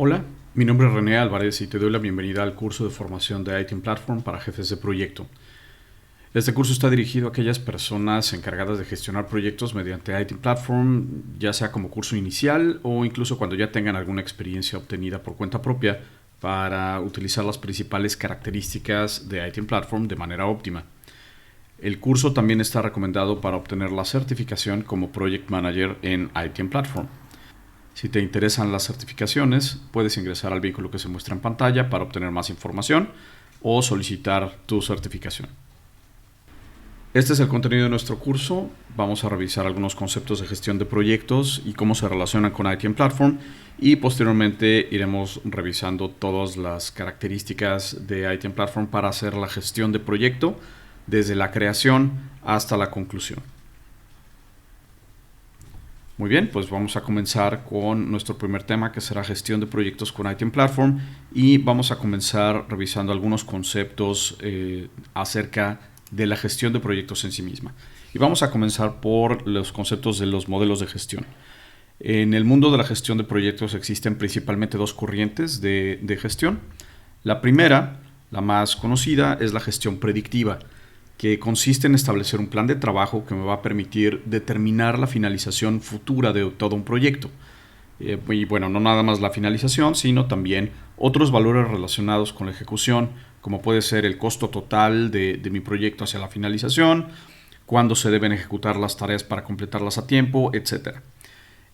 Hola, mi nombre es René Álvarez y te doy la bienvenida al curso de formación de ITIM Platform para jefes de proyecto. Este curso está dirigido a aquellas personas encargadas de gestionar proyectos mediante ITIM Platform, ya sea como curso inicial o incluso cuando ya tengan alguna experiencia obtenida por cuenta propia para utilizar las principales características de ITIM Platform de manera óptima. El curso también está recomendado para obtener la certificación como Project Manager en ITIM Platform. Si te interesan las certificaciones, puedes ingresar al vínculo que se muestra en pantalla para obtener más información o solicitar tu certificación. Este es el contenido de nuestro curso. Vamos a revisar algunos conceptos de gestión de proyectos y cómo se relacionan con ITIM Platform, y posteriormente iremos revisando todas las características de ITIM Platform para hacer la gestión de proyecto desde la creación hasta la conclusión. Muy bien, pues vamos a comenzar con nuestro primer tema, que será gestión de proyectos con ITIM Platform, y vamos a comenzar revisando algunos conceptos acerca de la gestión de proyectos en sí misma. Y vamos a comenzar por los conceptos de los modelos de gestión. En el mundo de la gestión de proyectos existen principalmente dos corrientes de gestión. La primera, la más conocida, es la gestión predictiva, que consiste en establecer un plan de trabajo que me va a permitir determinar la finalización futura de todo un proyecto. Y bueno, no nada más la finalización, sino también otros valores relacionados con la ejecución, como puede ser el costo total de mi proyecto hacia la finalización, cuándo se deben ejecutar las tareas para completarlas a tiempo, etc.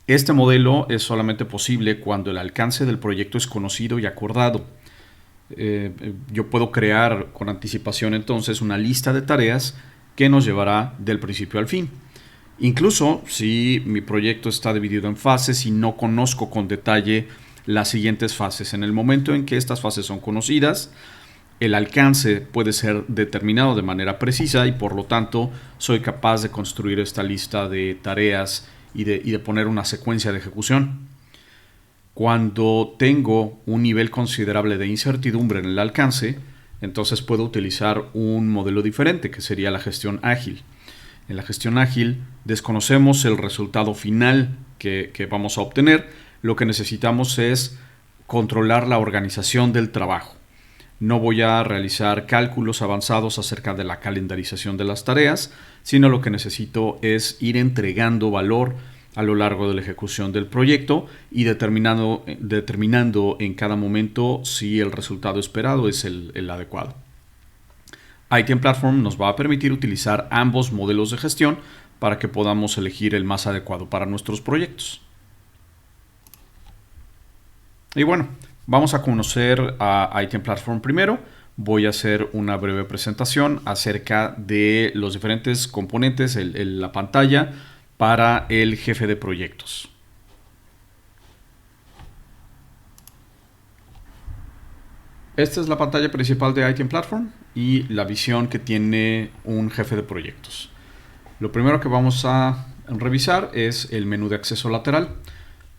Este modelo es solamente posible cuando el alcance del proyecto es conocido y acordado. Yo puedo crear con anticipación entonces una lista de tareas que nos llevará del principio al fin. Incluso si mi proyecto está dividido en fases y no conozco con detalle las siguientes fases, en el momento en que estas fases son conocidas, el alcance puede ser determinado de manera precisa y por lo tanto soy capaz de construir esta lista de tareas y de poner una secuencia de ejecución. Cuando tengo un nivel considerable de incertidumbre en el alcance, entonces puedo utilizar un modelo diferente, que sería la gestión ágil. En la gestión ágil desconocemos el resultado final que vamos a obtener. Lo que necesitamos es controlar la organización del trabajo. No voy a realizar cálculos avanzados acerca de la calendarización de las tareas, sino lo que necesito es ir entregando valor a lo largo de la ejecución del proyecto y determinando en cada momento si el resultado esperado es el adecuado. ITIM Platform nos va a permitir utilizar ambos modelos de gestión para que podamos elegir el más adecuado para nuestros proyectos. Y bueno, vamos a conocer a ITIM Platform primero. Voy a hacer una breve presentación acerca de los diferentes componentes en la pantalla para el jefe de proyectos. Esta es la pantalla principal de ITIM Platform y la visión que tiene un jefe de proyectos. Lo primero que vamos a revisar es el menú de acceso lateral.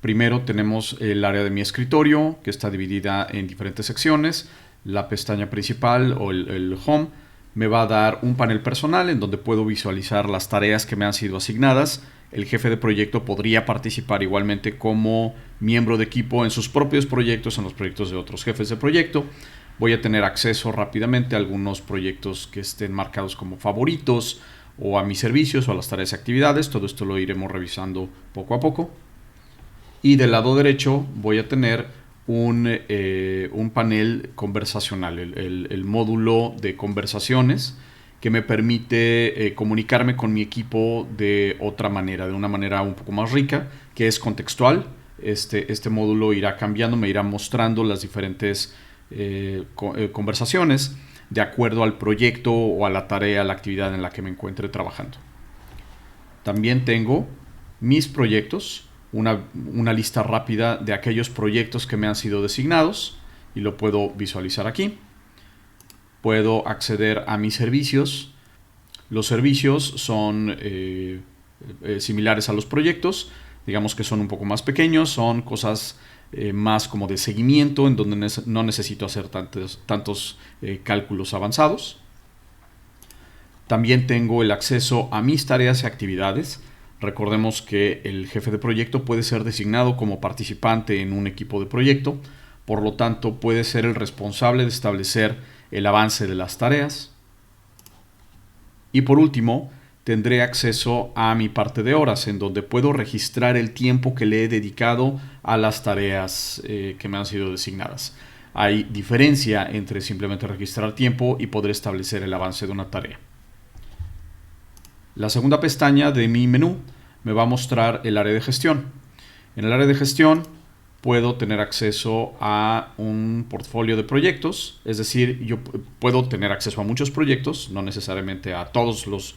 Primero tenemos el área de mi escritorio, que está dividida en diferentes secciones. La pestaña principal o el Home me va a dar un panel personal en donde puedo visualizar las tareas que me han sido asignadas. El jefe de proyecto podría participar igualmente como miembro de equipo en sus propios proyectos, en los proyectos de otros jefes de proyecto. Voy a tener acceso rápidamente a algunos proyectos que estén marcados como favoritos, o a mis servicios o a las tareas y actividades. Todo esto lo iremos revisando poco a poco. Y del lado derecho voy a tener un panel conversacional, el módulo de conversaciones, que me permite comunicarme con mi equipo de otra manera, de una manera un poco más rica, que es contextual. Este módulo irá cambiando, me irá mostrando las diferentes conversaciones de acuerdo al proyecto o a la tarea, a la actividad en la que me encuentre trabajando. También tengo mis proyectos, una lista rápida de aquellos proyectos que me han sido designados, y lo puedo visualizar aquí. Puedo acceder a mis servicios. Los servicios son similares a los proyectos, digamos que son un poco más pequeños, son cosas más como de seguimiento, en donde no necesito hacer tantos cálculos avanzados. También tengo el acceso a mis tareas y actividades. Recordemos que el jefe de proyecto puede ser designado como participante en un equipo de proyecto, Por lo tanto, puede ser el responsable de establecer el avance de las tareas. Y por último, tendré acceso a mi parte de horas, en donde puedo registrar el tiempo que le he dedicado a las tareas que me han sido designadas. Hay diferencia entre simplemente registrar tiempo y poder establecer el avance de una tarea. La segunda pestaña de mi menú me va a mostrar el área de gestión. En el área de gestión puedo tener acceso a un portfolio de proyectos, es decir, yo puedo tener acceso a muchos proyectos, no necesariamente a todos los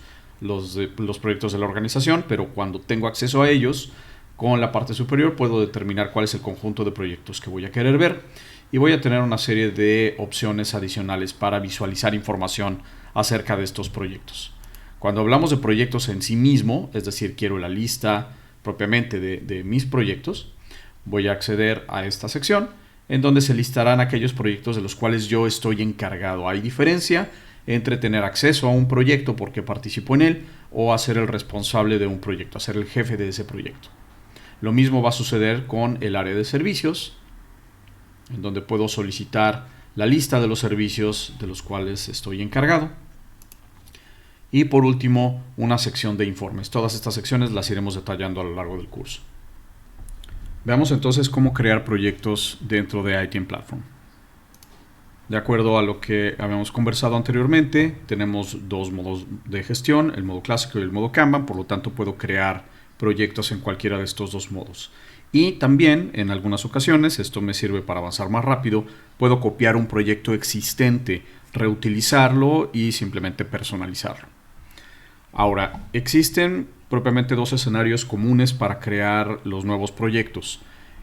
proyectos de la organización, pero cuando tengo acceso a ellos, con la parte superior puedo determinar cuál es el conjunto de proyectos que voy a querer ver y voy a tener una serie de opciones adicionales para visualizar información acerca de estos proyectos. Cuando hablamos de proyectos en sí mismo, es decir, quiero la lista propiamente de mis proyectos, voy a acceder a esta sección en donde se listarán aquellos proyectos de los cuales yo estoy encargado. Hay diferencia entre tener acceso a un proyecto porque participo en él o a ser el responsable de un proyecto, a ser el jefe de ese proyecto. Lo mismo va a suceder con el área de servicios, en donde puedo solicitar la lista de los servicios de los cuales estoy encargado. Y por último, una sección de informes. Todas estas secciones las iremos detallando a lo largo del curso. Veamos entonces cómo crear proyectos dentro de ITM Platform. De acuerdo a lo que habíamos conversado anteriormente, tenemos dos modos de gestión, el modo clásico y el modo Kanban, por lo tanto puedo crear proyectos en cualquiera de estos dos modos. Y también, en algunas ocasiones, esto me sirve para avanzar más rápido, puedo copiar un proyecto existente, reutilizarlo y simplemente personalizarlo. Ahora, existen propiamente dos escenarios comunes para crear los nuevos proyectos.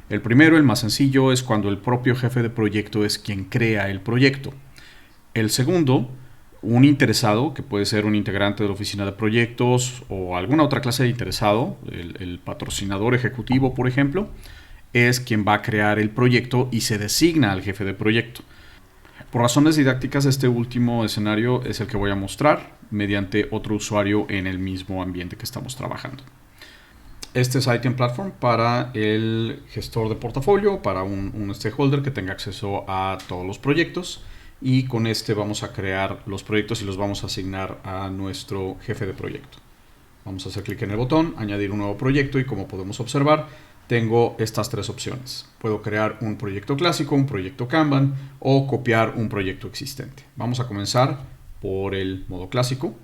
El primero, el más sencillo, es cuando el propio jefe de proyecto es quien crea el proyecto. El segundo, un interesado, que puede ser un integrante de la oficina de proyectos o alguna otra clase de interesado, el patrocinador ejecutivo, por ejemplo, es quien va a crear el proyecto y se designa al jefe de proyecto. Por razones didácticas, este último escenario es el que voy a mostrar mediante otro usuario en el mismo ambiente que estamos trabajando. Este es ITM Platform para el gestor de portafolio, para un stakeholder que tenga acceso a todos los proyectos, y con este vamos a crear los proyectos y los vamos a asignar a nuestro jefe de proyecto. Vamos a hacer clic en el botón, añadir un nuevo proyecto, y como podemos observar, tengo estas tres opciones. Puedo crear un proyecto clásico, un proyecto Kanban o copiar un proyecto existente. Vamos a comenzar por el modo clásico.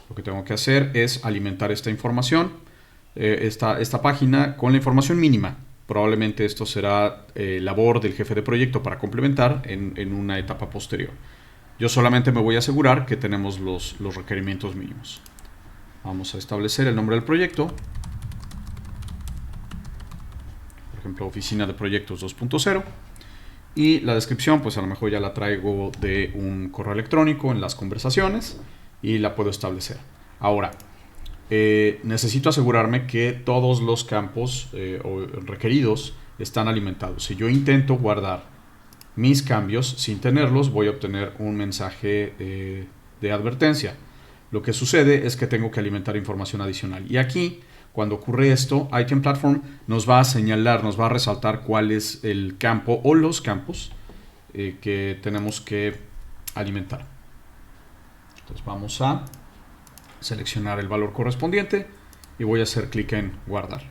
Lo que tengo que hacer es alimentar esta información, esta página, con la información mínima. Probablemente esto será labor del jefe de proyecto para complementar en una etapa posterior. Yo solamente me voy a asegurar que tenemos los requerimientos mínimos. Vamos a establecer el nombre del proyecto. Por ejemplo, Oficina de Proyectos 2.0. Y la descripción, pues a lo mejor ya la traigo de un correo electrónico en las conversaciones y la puedo establecer. Ahora, necesito asegurarme que todos los campos requeridos están alimentados. Si yo intento guardar mis cambios sin tenerlos, voy a obtener un mensaje de advertencia. Lo que sucede es que tengo que alimentar información adicional. Y aquí, cuando ocurre esto, ITM Platform nos va a señalar, nos va a resaltar cuál es el campo o los campos que tenemos que alimentar. Entonces vamos a seleccionar el valor correspondiente y voy a hacer clic en guardar.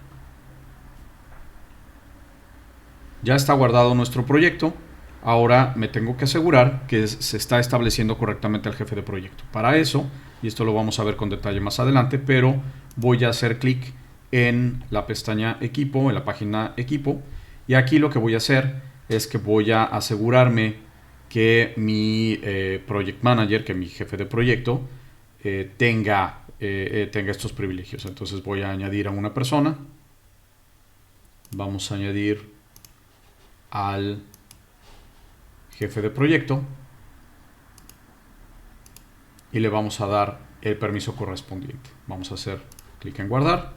Ya está guardado nuestro proyecto. Ahora me tengo que asegurar que se está estableciendo correctamente al jefe de proyecto. Para eso, y esto lo vamos a ver con detalle más adelante, pero voy a hacer clic en la pestaña equipo, en la página equipo, y aquí lo que voy a hacer es que voy a asegurarme que mi project manager, que mi jefe de proyecto, tenga estos privilegios. Entonces voy a añadir a una persona. Vamos a añadir al jefe de proyecto y le vamos a dar el permiso correspondiente. Vamos a hacer clic en guardar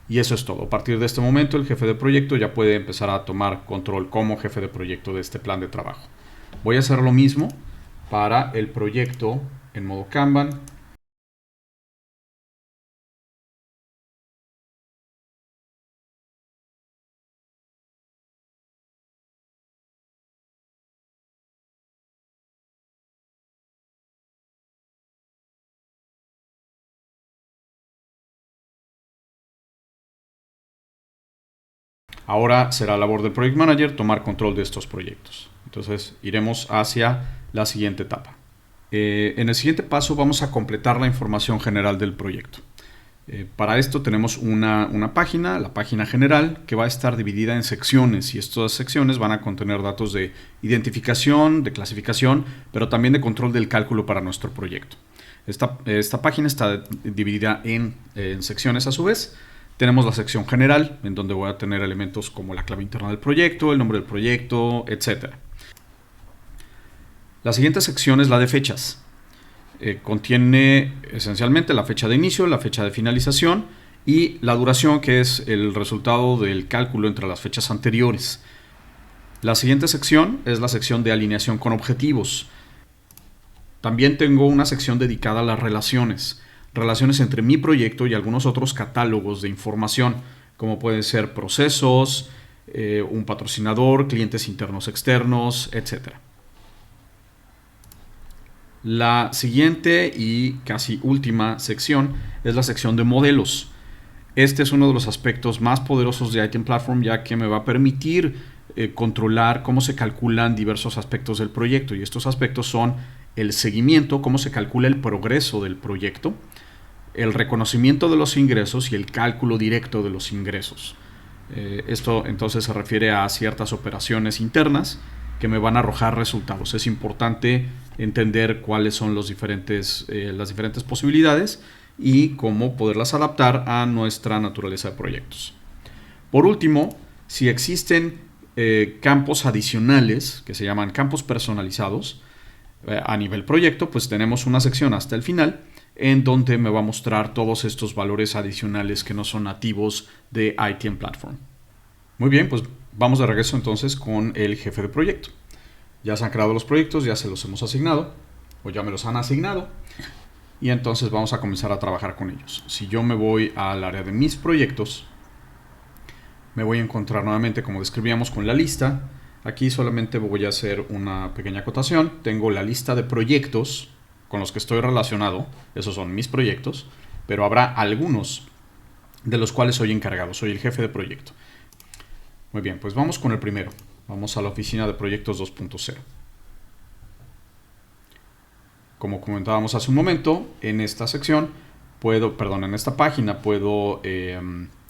y eso es todo. A partir de este momento el jefe de proyecto ya puede empezar a tomar control como jefe de proyecto de este plan de trabajo. Voy a hacer lo mismo para el proyecto en modo Kanban. Ahora será labor del Project Manager tomar control de estos proyectos. Entonces iremos hacia la siguiente etapa. En el siguiente paso vamos a completar la información general del proyecto. Para esto tenemos una página, la página general, que va a estar dividida en secciones, y estas secciones van a contener datos de identificación, de clasificación, pero también de control del cálculo para nuestro proyecto. Esta página está dividida en secciones a su vez. Tenemos la sección general, en donde voy a tener elementos como la clave interna del proyecto, el nombre del proyecto, etc. La siguiente sección es la de fechas. Contiene esencialmente la fecha de inicio, la fecha de finalización y la duración, que es el resultado del cálculo entre las fechas anteriores. La siguiente sección es la sección de alineación con objetivos. También tengo una sección dedicada a las relaciones entre mi proyecto y algunos otros catálogos de información, como pueden ser procesos, un patrocinador, clientes internos, externos, etc. La siguiente y casi última sección es la sección de modelos. Este es uno de los aspectos más poderosos de iTeam Platform, ya que me va a permitir controlar cómo se calculan diversos aspectos del proyecto, y estos aspectos son el seguimiento, cómo se calcula el progreso del proyecto, el reconocimiento de los ingresos y el cálculo directo de los ingresos. Esto entonces se refiere a ciertas operaciones internas que me van a arrojar resultados. Es importante entender cuáles son las diferentes posibilidades y cómo poderlas adaptar a nuestra naturaleza de proyectos. Por último, si existen campos adicionales que se llaman campos personalizados a nivel proyecto, pues tenemos una sección hasta el final en donde me va a mostrar todos estos valores adicionales que no son nativos de iTeam Platform. Muy bien, pues vamos de regreso entonces con el jefe de proyecto. Ya se han creado los proyectos, ya se los hemos asignado, o ya me los han asignado, y entonces vamos a comenzar a trabajar con ellos. Si yo me voy al área de mis proyectos, me voy a encontrar nuevamente, como describíamos, con la lista. Aquí solamente voy a hacer una pequeña acotación. Tengo la lista de proyectos con los que estoy relacionado, esos son mis proyectos, pero habrá algunos de los cuales soy encargado, soy el jefe de proyecto. Muy bien, pues vamos con el primero. Vamos a la oficina de proyectos 2.0. Como comentábamos hace un momento, en esta sección en esta página puedo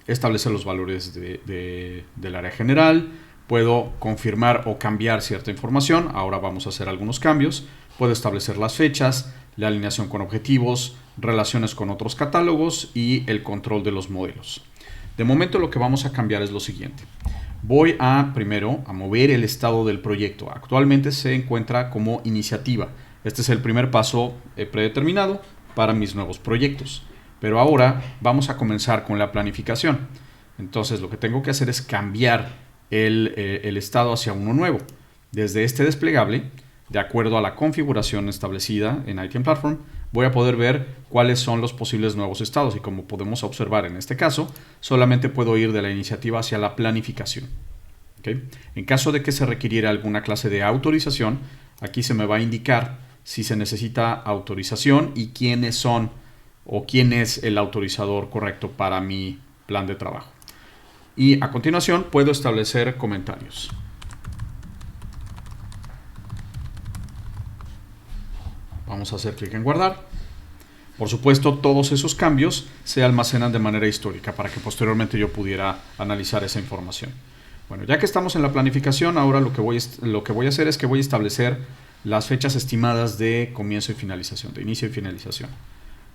establecer los valores del área general, puedo confirmar o cambiar cierta información. Ahora vamos a hacer algunos cambios. Puedo establecer las fechas, la alineación con objetivos, relaciones con otros catálogos y el control de los modelos. De momento lo que vamos a cambiar es lo siguiente. Voy primero a mover el estado del proyecto. Actualmente se encuentra como iniciativa. Este es el primer paso predeterminado para mis nuevos proyectos. Pero ahora vamos a comenzar con la planificación. Entonces lo que tengo que hacer es cambiar el estado hacia uno nuevo. Desde este desplegable, de acuerdo a la configuración establecida en iTeam Platform, voy a poder ver cuáles son los posibles nuevos estados, y como podemos observar en este caso, solamente puedo ir de la iniciativa hacia la planificación. ¿Okay? En caso de que se requiriera alguna clase de autorización, aquí se me va a indicar si se necesita autorización y quiénes son o quién es el autorizador correcto para mi plan de trabajo. Y a continuación puedo establecer comentarios. Vamos a hacer clic en guardar. Por supuesto, todos esos cambios se almacenan de manera histórica para que posteriormente yo pudiera analizar esa información. Bueno, ya que estamos en la planificación, ahora lo que voy a hacer es que voy a establecer las fechas estimadas de comienzo y finalización, de inicio y finalización.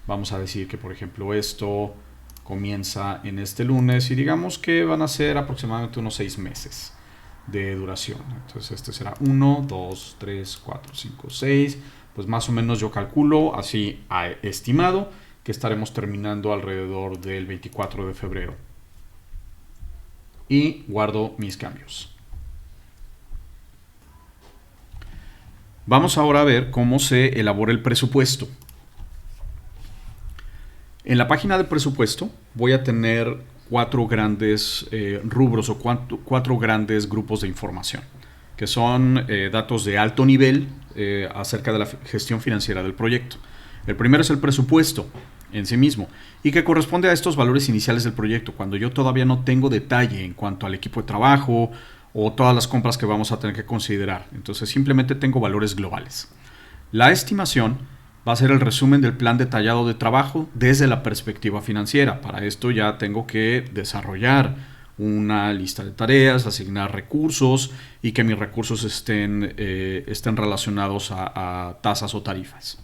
Vamos a decir que, por ejemplo, esto comienza en este lunes y digamos que van a ser aproximadamente unos 6 meses de duración. Entonces este será 1, 2, 3, 4, 5, 6. Pues más o menos yo calculo así estimado que estaremos terminando alrededor del 24 de febrero. Y guardo mis cambios. Vamos ahora a ver cómo se elabora el presupuesto. En la página de presupuesto voy a tener 4 grandes rubros o 4 grandes grupos de información, que son datos de alto nivel acerca de la gestión financiera del proyecto. El primero es el presupuesto. en sí mismo y que corresponde a estos valores iniciales del proyecto, cuando yo todavía no tengo detalle en cuanto al equipo de trabajo o todas las compras que vamos a tener que considerar. Entonces simplemente tengo valores globales. La estimación va a ser el resumen del plan detallado de trabajo desde la perspectiva financiera. Para esto ya tengo que desarrollar una lista de tareas, asignar recursos y que mis recursos estén relacionados a tasas o tarifas.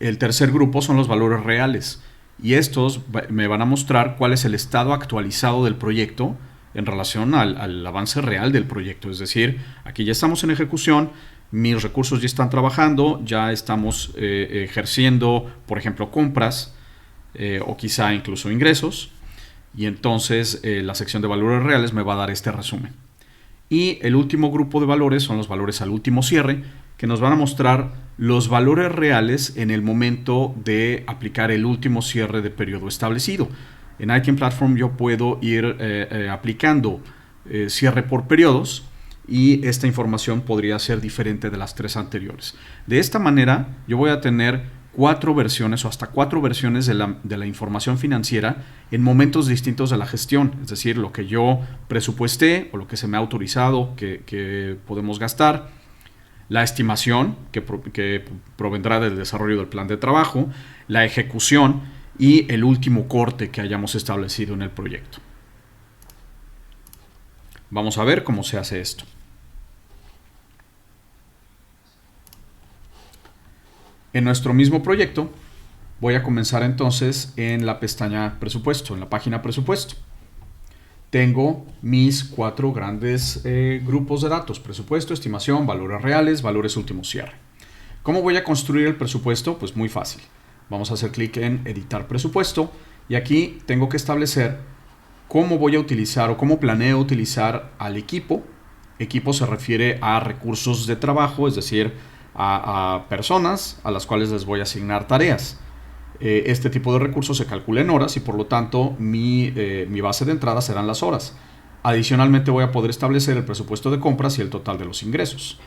El tercer grupo son los valores reales y estos me van a mostrar cuál es el estado actualizado del proyecto en relación al avance real del proyecto. Es decir, aquí ya estamos en ejecución, mis recursos ya están trabajando, ya estamos ejerciendo, por ejemplo, compras o quizá incluso ingresos, y entonces la sección de valores reales me va a dar este resumen. Y el último grupo de valores son los valores al último cierre, que nos van a mostrar los valores reales en el momento de aplicar el último cierre de periodo establecido. En ITM Platform yo puedo ir aplicando cierre por periodos y esta información podría ser diferente de las 3 anteriores. De esta manera yo voy a tener 4 versiones o hasta 4 versiones de la información financiera en momentos distintos de la gestión. Es decir, lo que yo presupuesté o lo que se me ha autorizado que podemos gastar, la estimación que provendrá del desarrollo del plan de trabajo, la ejecución y el último corte que hayamos establecido en el proyecto. Vamos a ver cómo se hace esto. En nuestro mismo proyecto voy a comenzar entonces en la pestaña presupuesto, en la página presupuesto. Tengo mis 4 grandes grupos de datos: presupuesto, estimación, valores reales, valores último cierre. ¿Cómo voy a construir el presupuesto? Pues muy fácil. Vamos a hacer clic en editar presupuesto y aquí tengo que establecer cómo voy a utilizar o cómo planeo utilizar al equipo. Equipo se refiere a recursos de trabajo, es decir, a personas a las cuales les voy a asignar tareas. Este tipo de recursos se calcula en horas y por lo tanto mi base de entrada serán las horas. Adicionalmente voy a poder establecer el presupuesto de compras y el total de los ingresos.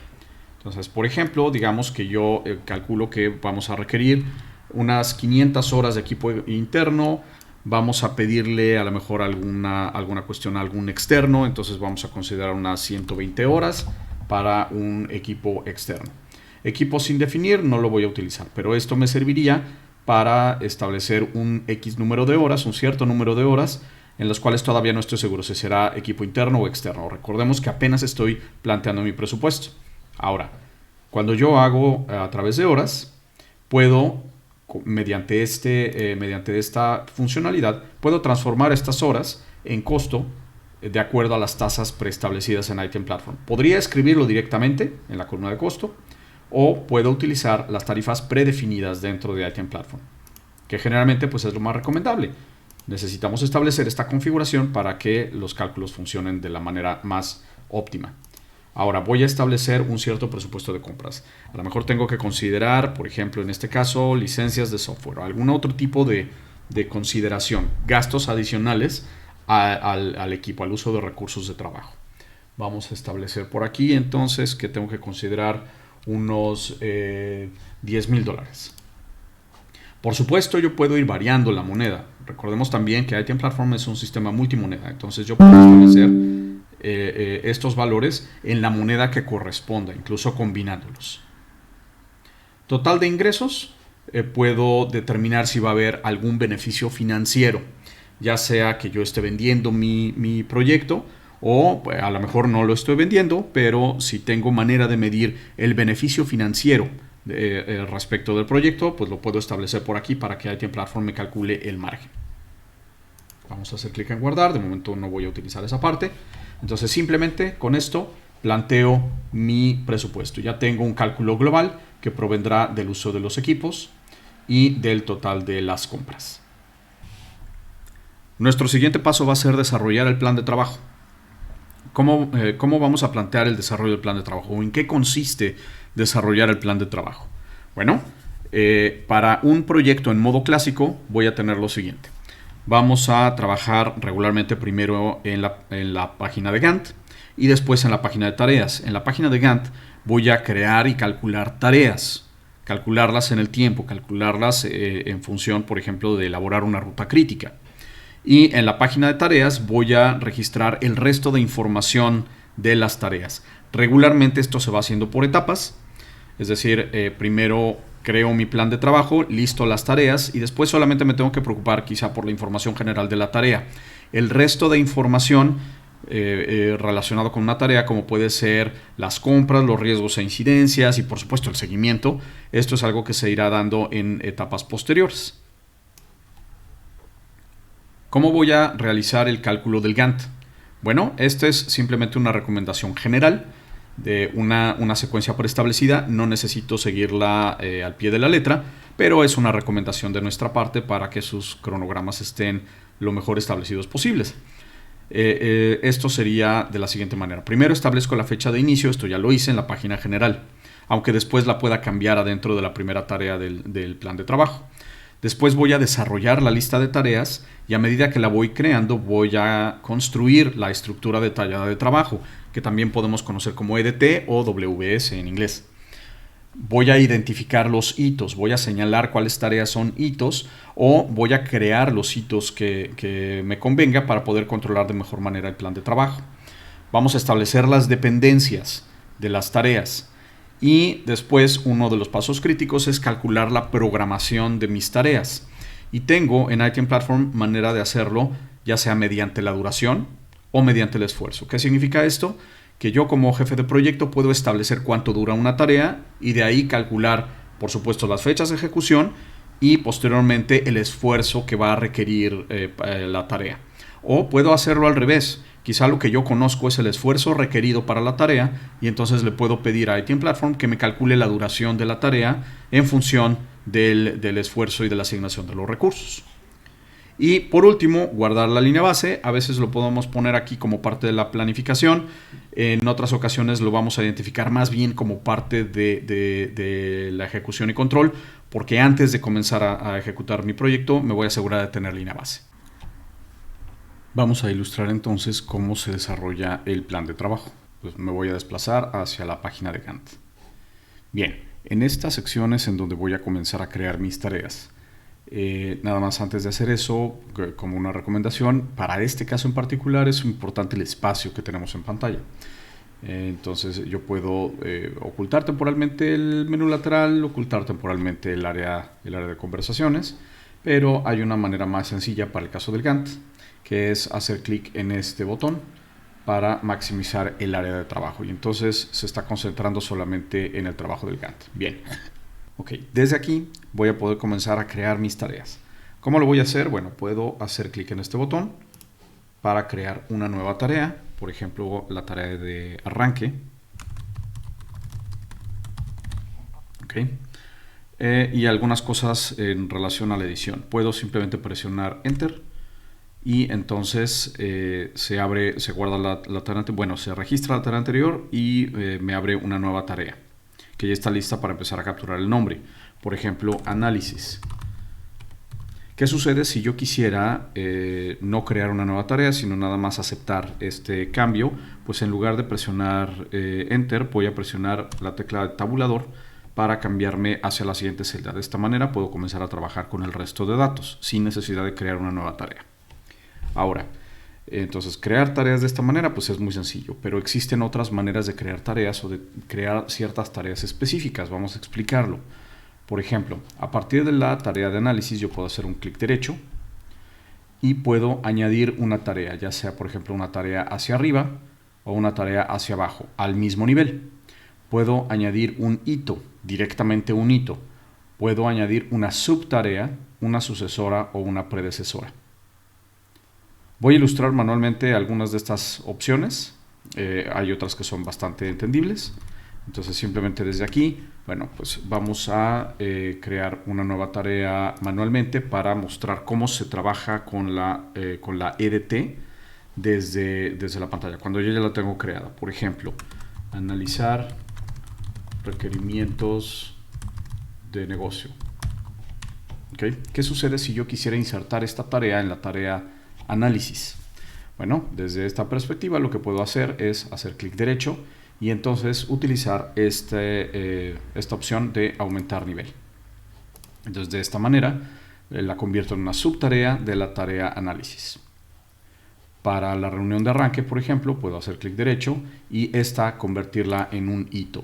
Entonces, por ejemplo, digamos que yo calculo que vamos a requerir unas 500 horas de equipo interno. Vamos a pedirle a lo mejor alguna cuestión a algún externo, entonces vamos a considerar unas 120 horas para un equipo externo. Equipo sin definir no lo voy a utilizar, pero esto me serviría para establecer un X número de horas, un cierto número de horas, en las cuales todavía no estoy seguro si será equipo interno o externo. Recordemos que apenas estoy planteando mi presupuesto. Ahora, cuando yo hago a través de horas, puedo, mediante esta funcionalidad, puedo transformar estas horas en costo de acuerdo a las tasas preestablecidas en ITM Platform. Podría escribirlo directamente en la columna de costo, o puedo utilizar las tarifas predefinidas dentro de ITM Platform, que generalmente pues es lo más recomendable. Necesitamos establecer esta configuración para que los cálculos funcionen de la manera más óptima. Ahora voy a establecer un cierto presupuesto de compras. A lo mejor tengo que considerar, por ejemplo, en este caso, licencias de software o algún otro tipo de consideración, gastos adicionales al equipo, al uso de recursos de trabajo. Vamos a establecer por aquí entonces que tengo que considerar unos $10,000. Por supuesto, yo puedo ir variando la moneda. Recordemos también que ITM Platform es un sistema multimoneda, entonces yo puedo establecer estos valores en la moneda que corresponda, incluso combinándolos. Total de ingresos, puedo determinar si va a haber algún beneficio financiero, ya sea que yo esté vendiendo mi proyecto o a lo mejor no lo estoy vendiendo, pero si tengo manera de medir el beneficio financiero respecto del proyecto, pues lo puedo establecer por aquí para que ITM Platform me calcule el margen. Vamos a hacer clic en guardar. De momento no voy a utilizar esa parte. Entonces simplemente con esto planteo mi presupuesto. Ya tengo un cálculo global que provendrá del uso de los equipos y del total de las compras. Nuestro siguiente paso va a ser desarrollar el plan de trabajo. ¿Cómo vamos a plantear el desarrollo del plan de trabajo? ¿En qué consiste desarrollar el plan de trabajo? Bueno, para un proyecto en modo clásico voy a tener lo siguiente. Vamos a trabajar regularmente primero en la página de Gantt y después en la página de tareas. En la página de Gantt voy a crear y calcular tareas. calcularlas en el tiempo, calcularlas en función, por ejemplo, de elaborar una ruta crítica. Y en la página de tareas voy a registrar el resto de información de las tareas. Regularmente esto se va haciendo por etapas, es decir, primero creo mi plan de trabajo, listo las tareas y después solamente me tengo que preocupar quizá por la información general de la tarea. El resto de información relacionado con una tarea, como puede ser las compras, los riesgos e incidencias y por supuesto el seguimiento, esto es algo que se irá dando en etapas posteriores. ¿Cómo voy a realizar el cálculo del Gantt? Bueno, esta es simplemente una recomendación general de una secuencia preestablecida. No necesito seguirla al pie de la letra, pero es una recomendación de nuestra parte para que sus cronogramas estén lo mejor establecidos posibles. Esto sería de la siguiente manera. Primero establezco la fecha de inicio, esto ya lo hice en la página general, aunque después la pueda cambiar adentro de la primera tarea del plan de trabajo. Después voy a desarrollar la lista de tareas y a medida que la voy creando voy a construir la estructura detallada de trabajo, que también podemos conocer como EDT o WS en inglés. Voy a identificar los hitos, voy a señalar cuáles tareas son hitos o voy a crear los hitos que me convenga para poder controlar de mejor manera el plan de trabajo. Vamos a establecer las dependencias de las tareas. Y después uno de los pasos críticos es calcular la programación de mis tareas. Y tengo en ITM Platform manera de hacerlo, ya sea mediante la duración o mediante el esfuerzo. ¿Qué significa esto? Que yo como jefe de proyecto puedo establecer cuánto dura una tarea y de ahí calcular, por supuesto, las fechas de ejecución y posteriormente el esfuerzo que va a requerir la tarea. O puedo hacerlo al revés. Quizá lo que yo conozco es el esfuerzo requerido para la tarea y entonces le puedo pedir a ITM Platform que me calcule la duración de la tarea en función del esfuerzo y de la asignación de los recursos. Y por último, guardar la línea base. A veces lo podemos poner aquí como parte de la planificación. En otras ocasiones lo vamos a identificar más bien como parte de la ejecución y control, porque antes de comenzar a ejecutar mi proyecto me voy a asegurar de tener línea base. Vamos a ilustrar entonces cómo se desarrolla el plan de trabajo. Pues me voy a desplazar hacia la página de Gantt. Bien, en estas secciones en donde voy a comenzar a crear mis tareas. Nada más antes de hacer eso, como una recomendación, para este caso en particular es importante el espacio que tenemos en pantalla. Entonces yo puedo ocultar temporalmente el menú lateral, ocultar temporalmente el área de conversaciones, pero hay una manera más sencilla para el caso del Gantt, que es hacer clic en este botón para maximizar el área de trabajo y entonces se está concentrando solamente en el trabajo del Gantt. Bien, ok, desde aquí voy a poder comenzar a crear mis tareas. ¿Cómo lo voy a hacer? Bueno, puedo hacer clic en este botón para crear una nueva tarea, por ejemplo la tarea de arranque. Ok. Y algunas cosas en relación a la edición. Puedo simplemente presionar Enter y entonces se guarda la tarea, bueno, se registra la tarea anterior y me abre una nueva tarea que ya está lista para empezar a capturar el nombre. Por ejemplo, análisis. ¿Qué sucede si yo quisiera no crear una nueva tarea, sino nada más aceptar este cambio? Pues en lugar de presionar Enter, voy a presionar la tecla de tabulador para cambiarme hacia la siguiente celda. De esta manera puedo comenzar a trabajar con el resto de datos sin necesidad de crear una nueva tarea. Ahora, entonces crear tareas de esta manera pues es muy sencillo, pero existen otras maneras de crear tareas o de crear ciertas tareas específicas. Vamos a explicarlo. Por ejemplo, a partir de la tarea de análisis yo puedo hacer un clic derecho y puedo añadir una tarea, ya sea por ejemplo una tarea hacia arriba o una tarea hacia abajo, al mismo nivel. Puedo añadir un hito, directamente un hito. Puedo añadir una subtarea, una sucesora o una predecesora. Voy a ilustrar manualmente algunas de estas opciones. Hay otras que son bastante entendibles. Entonces simplemente desde aquí, bueno, pues vamos a crear una nueva tarea manualmente para mostrar cómo se trabaja con la EDT desde la pantalla, cuando yo ya la tengo creada. Por ejemplo, analizar requerimientos de negocio. ¿Okay? ¿Qué sucede si yo quisiera insertar esta tarea en la tarea análisis? Bueno, desde esta perspectiva lo que puedo hacer es hacer clic derecho y entonces utilizar esta opción de aumentar nivel. Entonces de esta manera la convierto en una subtarea de la tarea análisis. Para la reunión de arranque, por ejemplo, puedo hacer clic derecho y esta convertirla en un hito.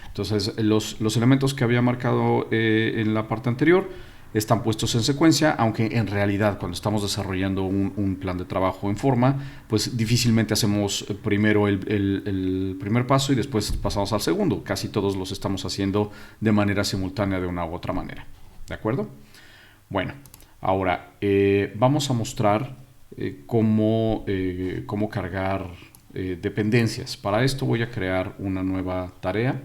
Entonces los elementos que había marcado en la parte anterior están puestos en secuencia, aunque en realidad cuando estamos desarrollando un plan de trabajo en forma, pues difícilmente hacemos primero el primer paso y después pasamos al segundo. Casi todos los estamos haciendo de manera simultánea de una u otra manera. ¿De acuerdo? Bueno, ahora vamos a mostrar cómo cargar dependencias. Para esto voy a crear una nueva tarea.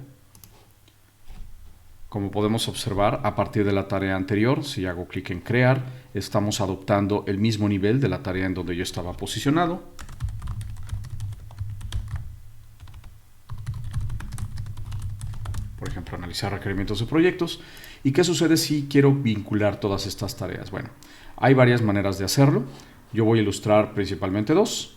Como podemos observar, a partir de la tarea anterior, si hago clic en crear, estamos adoptando el mismo nivel de la tarea en donde yo estaba posicionado. Por ejemplo, analizar requerimientos de proyectos. ¿Y qué sucede si quiero vincular todas estas tareas? Bueno, hay varias maneras de hacerlo. Yo voy a ilustrar principalmente dos.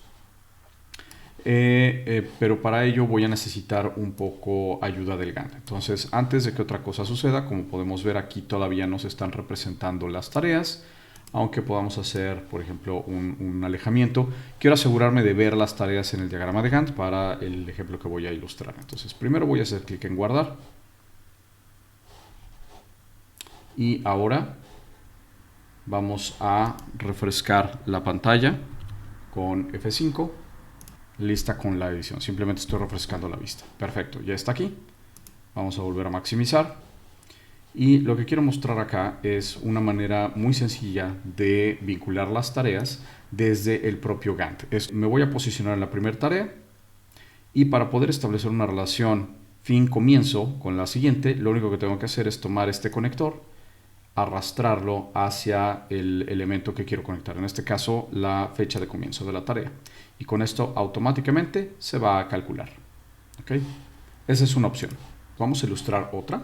Pero para ello voy a necesitar un poco ayuda del Gantt. Entonces, antes de que otra cosa suceda, como podemos ver aquí todavía nos están representando las tareas, aunque podamos hacer, por ejemplo, un alejamiento. Quiero asegurarme de ver las tareas en el diagrama de Gantt para el ejemplo que voy a ilustrar. Entonces, primero voy a hacer clic en guardar. Y ahora vamos a refrescar la pantalla con F5. Lista con la edición. Simplemente estoy refrescando la vista. Perfecto, ya está aquí. Vamos a volver a maximizar. Y lo que quiero mostrar acá es una manera muy sencilla de vincular las tareas desde el propio Gantt. Me voy a posicionar en la primera tarea y para poder establecer una relación fin-comienzo con la siguiente, lo único que tengo que hacer es tomar este conector, arrastrarlo hacia el elemento que quiero conectar, en este caso la fecha de comienzo de la tarea, y con esto automáticamente se va a calcular. ¿Okay? Esa es una opción. Vamos a ilustrar otra.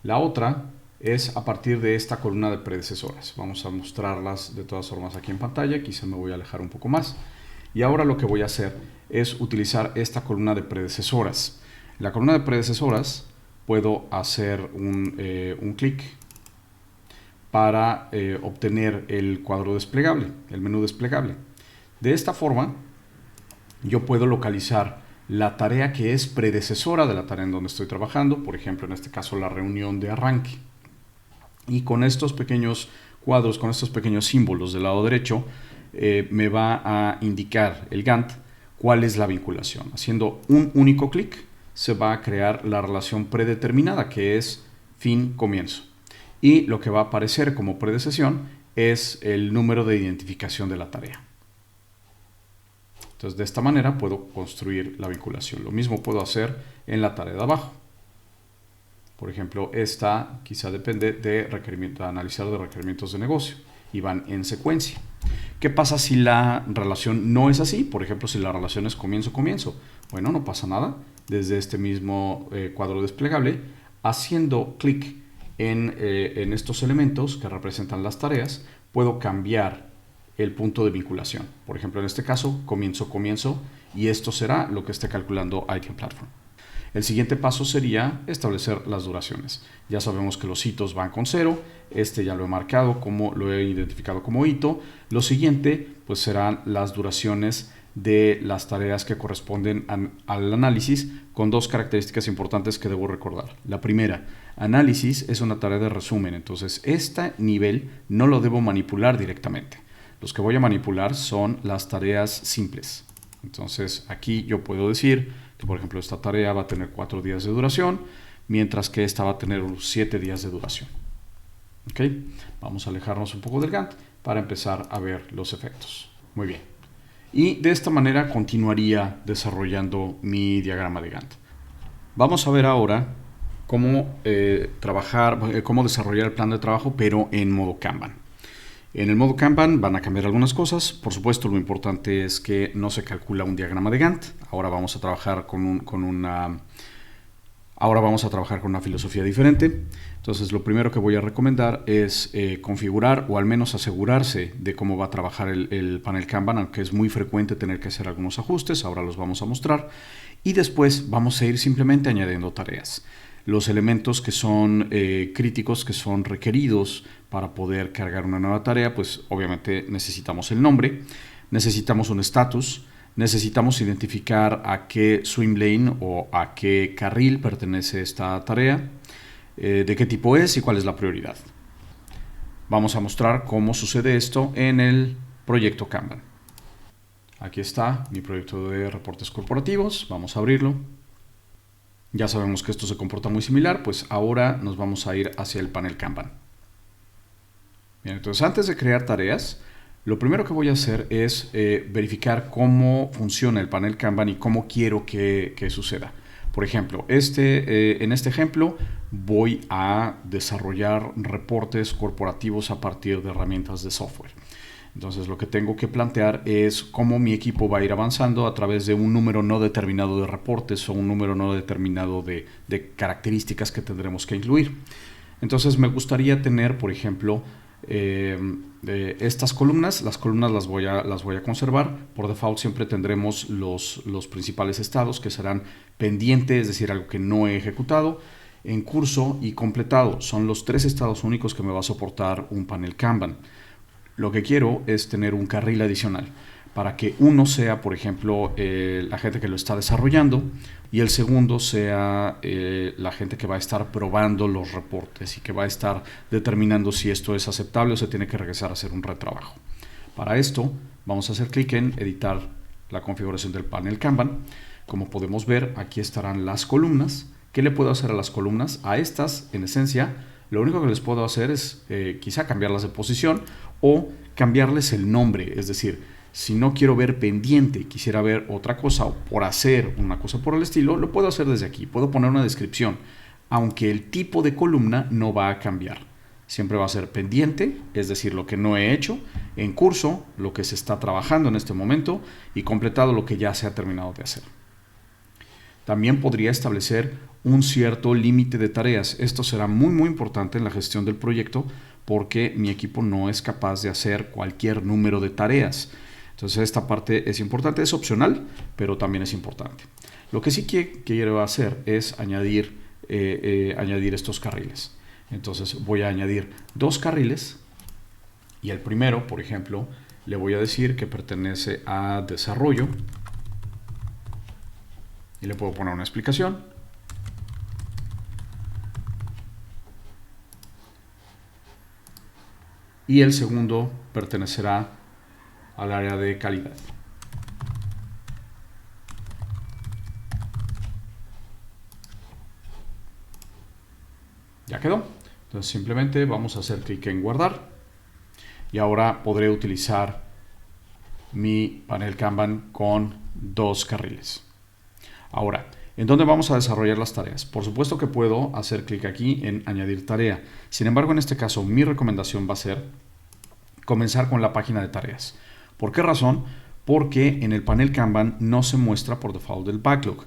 La otra es a partir de esta columna de predecesoras. Vamos a mostrarlas de todas formas aquí en pantalla, quizá me voy a alejar un poco más. Y ahora lo que voy a hacer es utilizar esta columna de predecesoras. En la columna de predecesoras puedo hacer un clic para obtener el cuadro desplegable, el menú desplegable. De esta forma, yo puedo localizar la tarea que es predecesora de la tarea en donde estoy trabajando, por ejemplo, en este caso la reunión de arranque. Y con estos pequeños cuadros, con estos pequeños símbolos del lado derecho, me va a indicar el Gantt cuál es la vinculación. Haciendo un único clic, se va a crear la relación predeterminada, que es fin-comienzo. Y lo que va a aparecer como predecesión es el número de identificación de la tarea. Entonces, de esta manera puedo construir la vinculación. Lo mismo puedo hacer en la tarea de abajo. Por ejemplo, esta quizá depende de analizar de requerimientos de negocio y van en secuencia. ¿Qué pasa si la relación no es así? Por ejemplo, si la relación es comienzo-comienzo. Bueno, no pasa nada. Desde este mismo cuadro desplegable, haciendo clic en estos elementos que representan las tareas, puedo cambiar el punto de vinculación. Por ejemplo, en este caso, comienzo, y esto será lo que esté calculando ITM Platform. El siguiente paso sería establecer las duraciones. Ya sabemos que los hitos van con 0, este ya lo he marcado, lo he identificado como hito. Lo siguiente pues serán las duraciones de las tareas que corresponden al análisis, con dos características importantes que debo recordar. La primera, análisis es una tarea de resumen, entonces este nivel no lo debo manipular directamente. Los que voy a manipular son las tareas simples. Entonces aquí yo puedo decir que, por ejemplo, esta tarea va a tener 4 días de duración, mientras que esta va a tener 7 días de duración. ¿Okay? Vamos a alejarnos un poco del Gantt para empezar a ver los efectos. Muy bien. Y de esta manera continuaría desarrollando mi diagrama de Gantt. Vamos a ver ahora cómo cómo desarrollar el plan de trabajo, pero en modo Kanban. En el modo Kanban van a cambiar algunas cosas. Por supuesto, lo importante es que no se calcula un diagrama de Gantt. Ahora vamos a trabajar con una Ahora vamos a trabajar con una filosofía diferente. Entonces, lo primero que voy a recomendar es configurar o al menos asegurarse de cómo va a trabajar el panel Kanban, aunque es muy frecuente tener que hacer algunos ajustes. Ahora los vamos a mostrar. Y después vamos a ir simplemente añadiendo tareas. Los elementos que son críticos, que son requeridos para poder cargar una nueva tarea, pues obviamente necesitamos el nombre, necesitamos un estatus, necesitamos identificar a qué swim lane o a qué carril pertenece esta tarea, de qué tipo es y cuál es la prioridad. Vamos a mostrar cómo sucede esto en el proyecto Kanban. Aquí está mi proyecto de reportes corporativos, vamos a abrirlo. Ya sabemos que esto se comporta muy similar, pues ahora nos vamos a ir hacia el panel Kanban. Bien, entonces antes de crear tareas, lo primero que voy a hacer es verificar cómo funciona el panel Kanban y cómo quiero que suceda. Por ejemplo, en este ejemplo voy a desarrollar reportes corporativos a partir de herramientas de software. Entonces lo que tengo que plantear es cómo mi equipo va a ir avanzando a través de un número no determinado de reportes o un número no determinado de características que tendremos que incluir. Entonces me gustaría tener, por ejemplo, estas columnas. Las columnas las voy a conservar. Por default siempre tendremos los principales estados, que serán pendiente, es decir, algo que no he ejecutado, en curso y completado. Son los 3 estados únicos que me va a soportar un panel Kanban. Lo que quiero es tener un carril adicional para que uno sea, por ejemplo, la gente que lo está desarrollando y el segundo sea la gente que va a estar probando los reportes y que va a estar determinando si esto es aceptable o se tiene que regresar a hacer un retrabajo. Para esto vamos a hacer clic en editar la configuración del panel Kanban. Como podemos ver, aquí estarán las columnas. ¿Qué le puedo hacer a las columnas? A estas, en esencia, lo único que les puedo hacer es quizá cambiarlas de posición o cambiarles el nombre. Es decir, si no quiero ver pendiente, quisiera ver otra cosa o por hacer una cosa por el estilo, lo puedo hacer desde aquí. Puedo poner una descripción, aunque el tipo de columna no va a cambiar. Siempre va a ser pendiente, es decir, lo que no he hecho, en curso, lo que se está trabajando en este momento y completado, lo que ya se ha terminado de hacer. También podría establecer un cierto límite de tareas. Esto será muy importante en la gestión del proyecto porque mi equipo no es capaz de hacer cualquier número de tareas. Entonces esta parte es importante, es opcional, pero también es importante. Lo que sí quiero hacer es añadir estos carriles. Entonces voy a añadir 2 carriles y el primero, por ejemplo, le voy a decir que pertenece a desarrollo y le puedo poner una explicación. Y el segundo pertenecerá al área de calidad. Ya quedó. Entonces simplemente vamos a hacer clic en guardar y ahora podré utilizar mi panel Kanban con 2 carriles. Ahora, ¿en dónde vamos a desarrollar las tareas? Por supuesto que puedo hacer clic aquí en añadir tarea. Sin embargo, en este caso mi recomendación va a ser comenzar con la página de tareas. ¿Por qué razón? Porque en el panel Kanban no se muestra por default el backlog.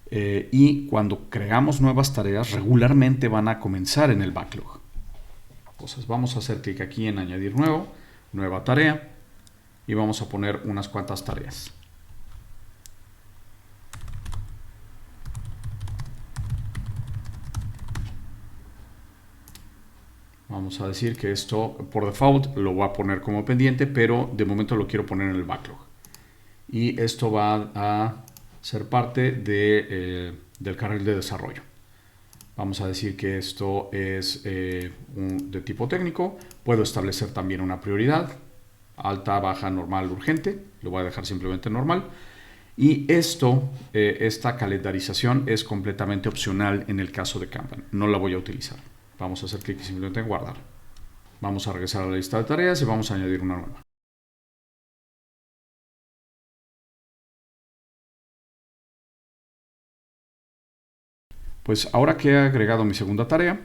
Y cuando creamos nuevas tareas, regularmente van a comenzar en el backlog. Entonces vamos a hacer clic aquí en añadir nuevo, nueva tarea, y vamos a poner unas cuantas tareas. Vamos a decir que esto por default lo voy a poner como pendiente, pero de momento lo quiero poner en el backlog. Y esto va a ser parte del carril de desarrollo. Vamos a decir que esto es de tipo técnico. Puedo establecer también una prioridad, alta, baja, normal, urgente. Lo voy a dejar simplemente normal. Y esta calendarización es completamente opcional en el caso de Kanban. No la voy a utilizar. Vamos a hacer clic simplemente en guardar. Vamos a regresar a la lista de tareas y vamos a añadir una nueva. Pues ahora que he agregado mi segunda tarea,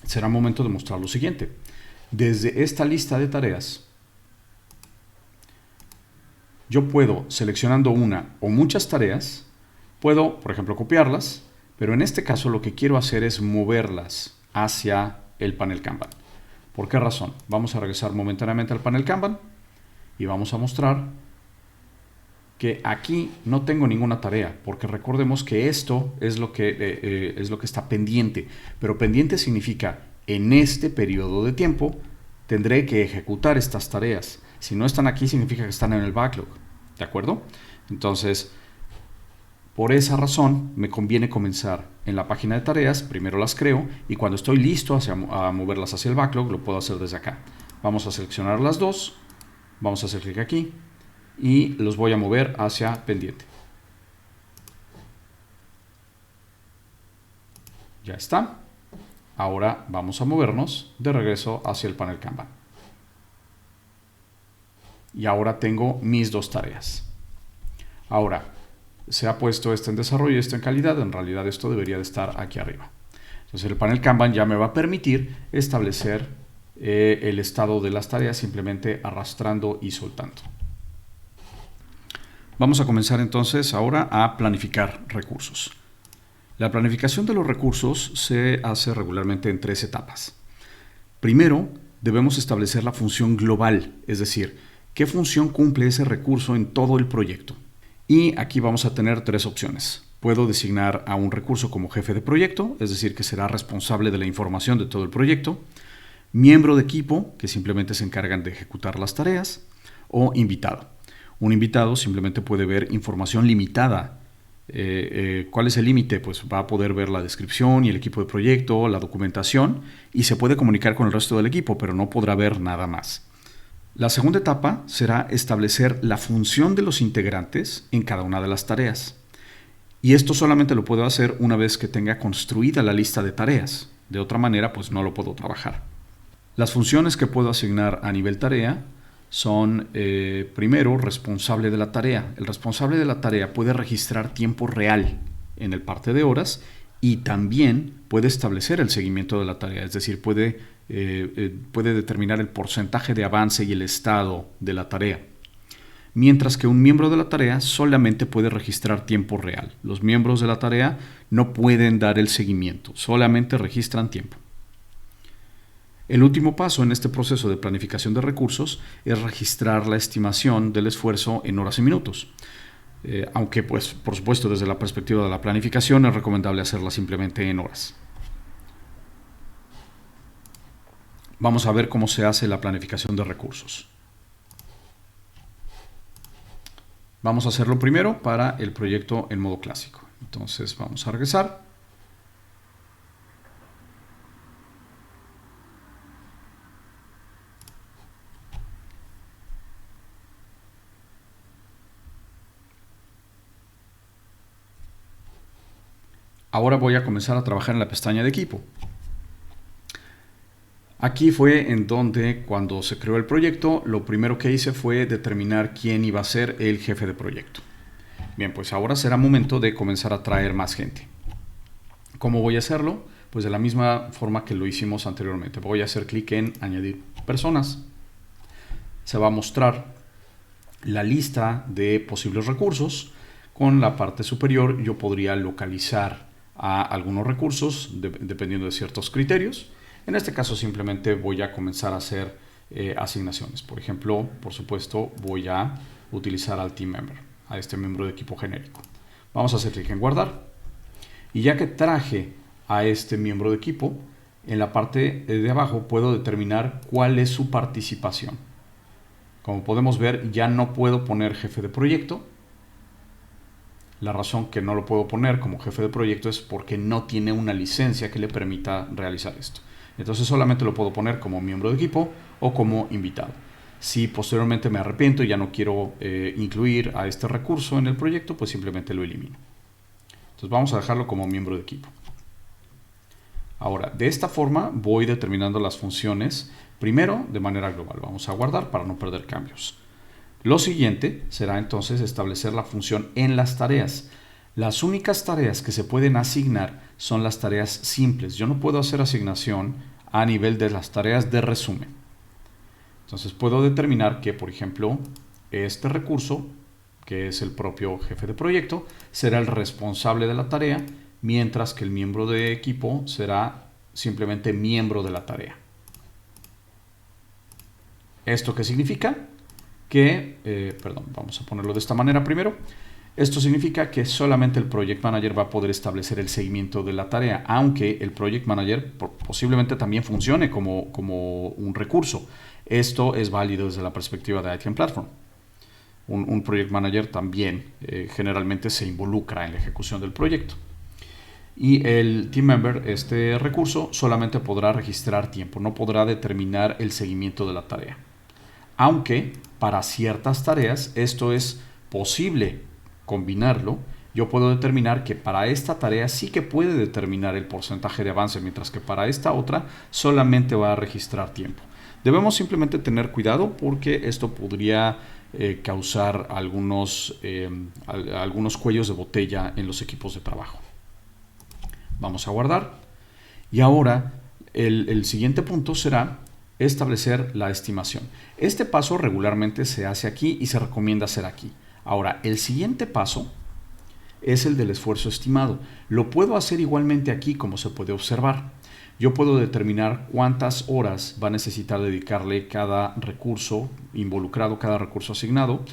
será momento de mostrar lo siguiente. Desde esta lista de tareas, yo puedo, seleccionando una o muchas tareas, puedo, por ejemplo, copiarlas, Pero en este caso lo que quiero hacer es moverlas hacia el panel Kanban. ¿Por qué razón? Vamos a regresar momentáneamente al panel Kanban y vamos a mostrar que aquí no tengo ninguna tarea, porque recordemos que esto es lo que está pendiente, pero pendiente significa en este periodo de tiempo tendré que ejecutar estas tareas. Si no están aquí significa que están en el backlog, ¿de acuerdo? Entonces, por esa razón me conviene comenzar en la página de tareas, primero las creo y cuando estoy listo a moverlas hacia el backlog lo puedo hacer desde acá. Vamos a seleccionar las dos, vamos a hacer clic aquí y los voy a mover hacia pendiente. Ya está. Ahora vamos a movernos de regreso hacia el panel Kanban. Y ahora tengo mis dos tareas. Ahora, se ha puesto esto en desarrollo y esto en calidad. En realidad esto debería de estar aquí arriba. Entonces el panel Kanban ya me va a permitir establecer el estado de las tareas simplemente arrastrando y soltando. Vamos a comenzar entonces ahora a planificar recursos. La planificación de los recursos se hace regularmente en 3 etapas. Primero, debemos establecer la función global, es decir, qué función cumple ese recurso en todo el proyecto. Y aquí vamos a tener 3 opciones. Puedo designar a un recurso como jefe de proyecto, es decir, que será responsable de la información de todo el proyecto, miembro de equipo, que simplemente se encargan de ejecutar las tareas, o invitado. Un invitado simplemente puede ver información limitada. ¿Cuál es el límite? Pues va a poder ver la descripción y el equipo de proyecto, la documentación, y se puede comunicar con el resto del equipo, pero no podrá ver nada más. La segunda etapa será establecer la función de los integrantes en cada una de las tareas. Y esto solamente lo puedo hacer una vez que tenga construida la lista de tareas. De otra manera, pues no lo puedo trabajar. Las funciones que puedo asignar a nivel tarea son, primero, responsable de la tarea. El responsable de la tarea puede registrar tiempo real en el parte de horas y también puede establecer el seguimiento de la tarea, es decir, puede determinar el porcentaje de avance y el estado de la tarea. Mientras que un miembro de la tarea solamente puede registrar tiempo real. Los miembros de la tarea no pueden dar el seguimiento, solamente registran tiempo. El último paso en este proceso de planificación de recursos es registrar la estimación del esfuerzo en horas y minutos. Aunque, pues, por supuesto, desde la perspectiva de la planificación es recomendable hacerla simplemente en horas. Vamos a ver cómo se hace la planificación de recursos. Vamos a hacerlo primero para el proyecto en modo clásico. Entonces vamos a regresar. Ahora voy a comenzar a trabajar en la pestaña de equipo. Aquí fue en donde, cuando se creó el proyecto, lo primero que hice fue determinar quién iba a ser el jefe de proyecto. Bien, pues ahora será momento de comenzar a traer más gente. ¿Cómo voy a hacerlo? Pues de la misma forma que lo hicimos anteriormente. Voy a hacer clic en añadir personas. Se va a mostrar la lista de posibles recursos. Con la parte superior yo podría localizar a algunos recursos dependiendo de ciertos criterios. En este caso simplemente voy a comenzar a hacer asignaciones. Por ejemplo, por supuesto, voy a utilizar al team member, a este miembro de equipo genérico. Vamos a hacer clic en guardar. Y ya que traje a este miembro de equipo, en la parte de abajo puedo determinar cuál es su participación. Como podemos ver, ya no puedo poner jefe de proyecto. La razón que no lo puedo poner como jefe de proyecto es porque no tiene una licencia que le permita realizar esto. Entonces solamente lo puedo poner como miembro de equipo o como invitado. Si posteriormente me arrepiento y ya no quiero incluir a este recurso en el proyecto, pues simplemente lo elimino. Entonces vamos a dejarlo como miembro de equipo. Ahora, de esta forma voy determinando las funciones, primero de manera global. Vamos a guardar para no perder cambios. Lo siguiente será entonces establecer la función en las tareas. Las únicas tareas que se pueden asignar son las tareas simples. Yo no puedo hacer asignación a nivel de las tareas de resumen. Entonces puedo determinar que, por ejemplo, este recurso, que es el propio jefe de proyecto, será el responsable de la tarea, mientras que el miembro de equipo será simplemente miembro de la tarea. ¿Esto qué significa? Vamos a ponerlo de esta manera primero. Esto significa que solamente el Project Manager va a poder establecer el seguimiento de la tarea, aunque el Project Manager posiblemente también funcione como un recurso. Esto es válido desde la perspectiva de ITM Platform. Un Project Manager también generalmente se involucra en la ejecución del proyecto. Y el Team Member, este recurso, solamente podrá registrar tiempo, no podrá determinar el seguimiento de la tarea. Aunque para ciertas tareas esto es posible combinarlo, yo puedo determinar que para esta tarea sí que puede determinar el porcentaje de avance, mientras que para esta otra solamente va a registrar tiempo. Debemos simplemente tener cuidado porque esto podría causar algunos cuellos de botella en los equipos de trabajo. Vamos a guardar. Y ahora el siguiente punto será establecer la estimación. Este paso regularmente se hace aquí y se recomienda hacer aquí. Ahora, el siguiente paso es el del esfuerzo estimado. Lo puedo hacer igualmente aquí, como se puede observar. Yo puedo determinar cuántas horas va a necesitar dedicarle cada recurso involucrado, cada recurso asignado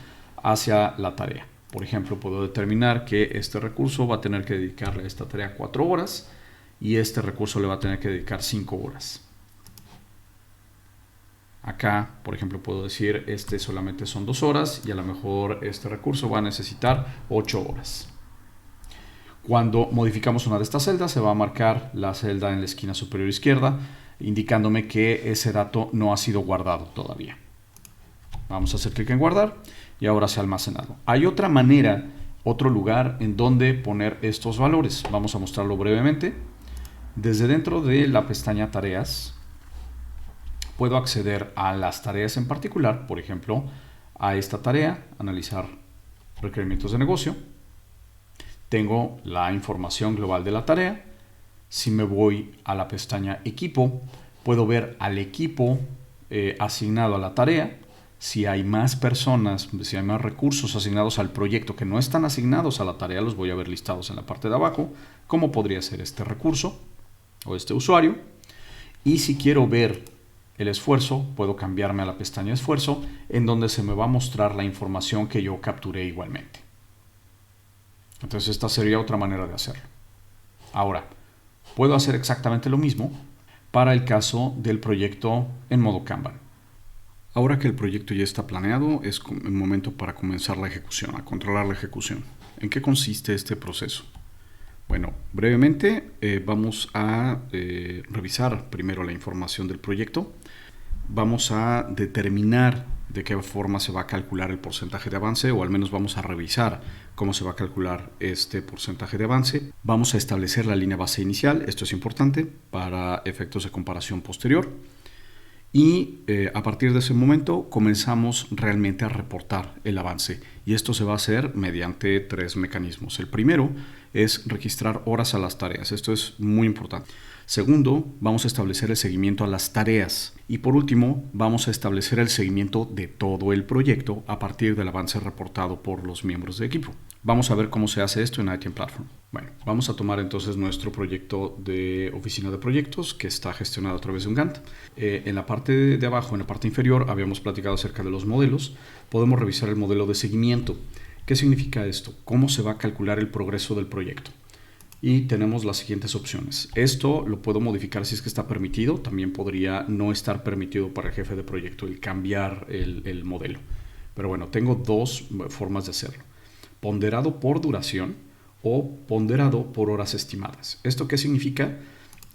hacia la tarea. Por ejemplo, puedo determinar que este recurso va a tener que dedicarle a esta tarea 4 horas y este recurso le va a tener que dedicar 5 horas. Acá, por ejemplo, puedo decir este solamente son 2 horas y a lo mejor este recurso va a necesitar 8 horas. Cuando modificamos una de estas celdas, se va a marcar la celda en la esquina superior izquierda, indicándome que ese dato no ha sido guardado todavía. Vamos a hacer clic en guardar y ahora se ha almacenado. Hay otra manera, otro lugar en donde poner estos valores. Vamos a mostrarlo brevemente. Desde dentro de la pestaña Tareas, puedo acceder a las tareas en particular, por ejemplo, a esta tarea, analizar requerimientos de negocio. Tengo la información global de la tarea. Si me voy a la pestaña Equipo, puedo ver al equipo asignado a la tarea. Si hay más personas, si hay más recursos asignados al proyecto que no están asignados a la tarea, los voy a ver listados en la parte de abajo, como podría ser este recurso o este usuario. Y si quiero ver el esfuerzo, puedo cambiarme a la pestaña Esfuerzo, en donde se me va a mostrar la información que yo capturé igualmente. Entonces esta sería otra manera de hacerlo. Ahora, puedo hacer exactamente lo mismo para el caso del proyecto en modo Kanban. Ahora que el proyecto ya está planeado, es el momento para comenzar la ejecución, a controlar la ejecución. ¿En qué consiste este proceso? Bueno, brevemente vamos a revisar primero la información del proyecto. Vamos a determinar de qué forma se va a calcular el porcentaje de avance, o al menos vamos a revisar cómo se va a calcular este porcentaje de avance. Vamos a establecer la línea base inicial, esto es importante para efectos de comparación posterior. Y a partir de ese momento comenzamos realmente a reportar el avance. Y esto se va a hacer mediante 3 mecanismos. El primero es registrar horas a las tareas. Esto es muy importante. Segundo, vamos a establecer el seguimiento a las tareas. Y por último, vamos a establecer el seguimiento de todo el proyecto a partir del avance reportado por los miembros de equipo. Vamos a ver cómo se hace esto en ITM Platform. Bueno, vamos a tomar entonces nuestro proyecto de oficina de proyectos que está gestionado a través de un Gantt. En la parte de abajo, en la parte inferior, habíamos platicado acerca de los modelos. Podemos revisar el modelo de seguimiento. ¿Qué significa esto? ¿Cómo se va a calcular el progreso del proyecto? Y tenemos las siguientes opciones. Esto lo puedo modificar si es que está permitido. También podría no estar permitido para el jefe de proyecto el cambiar el modelo. Pero bueno, tengo 2 formas de hacerlo. Ponderado por duración o ponderado por horas estimadas. ¿Esto qué significa?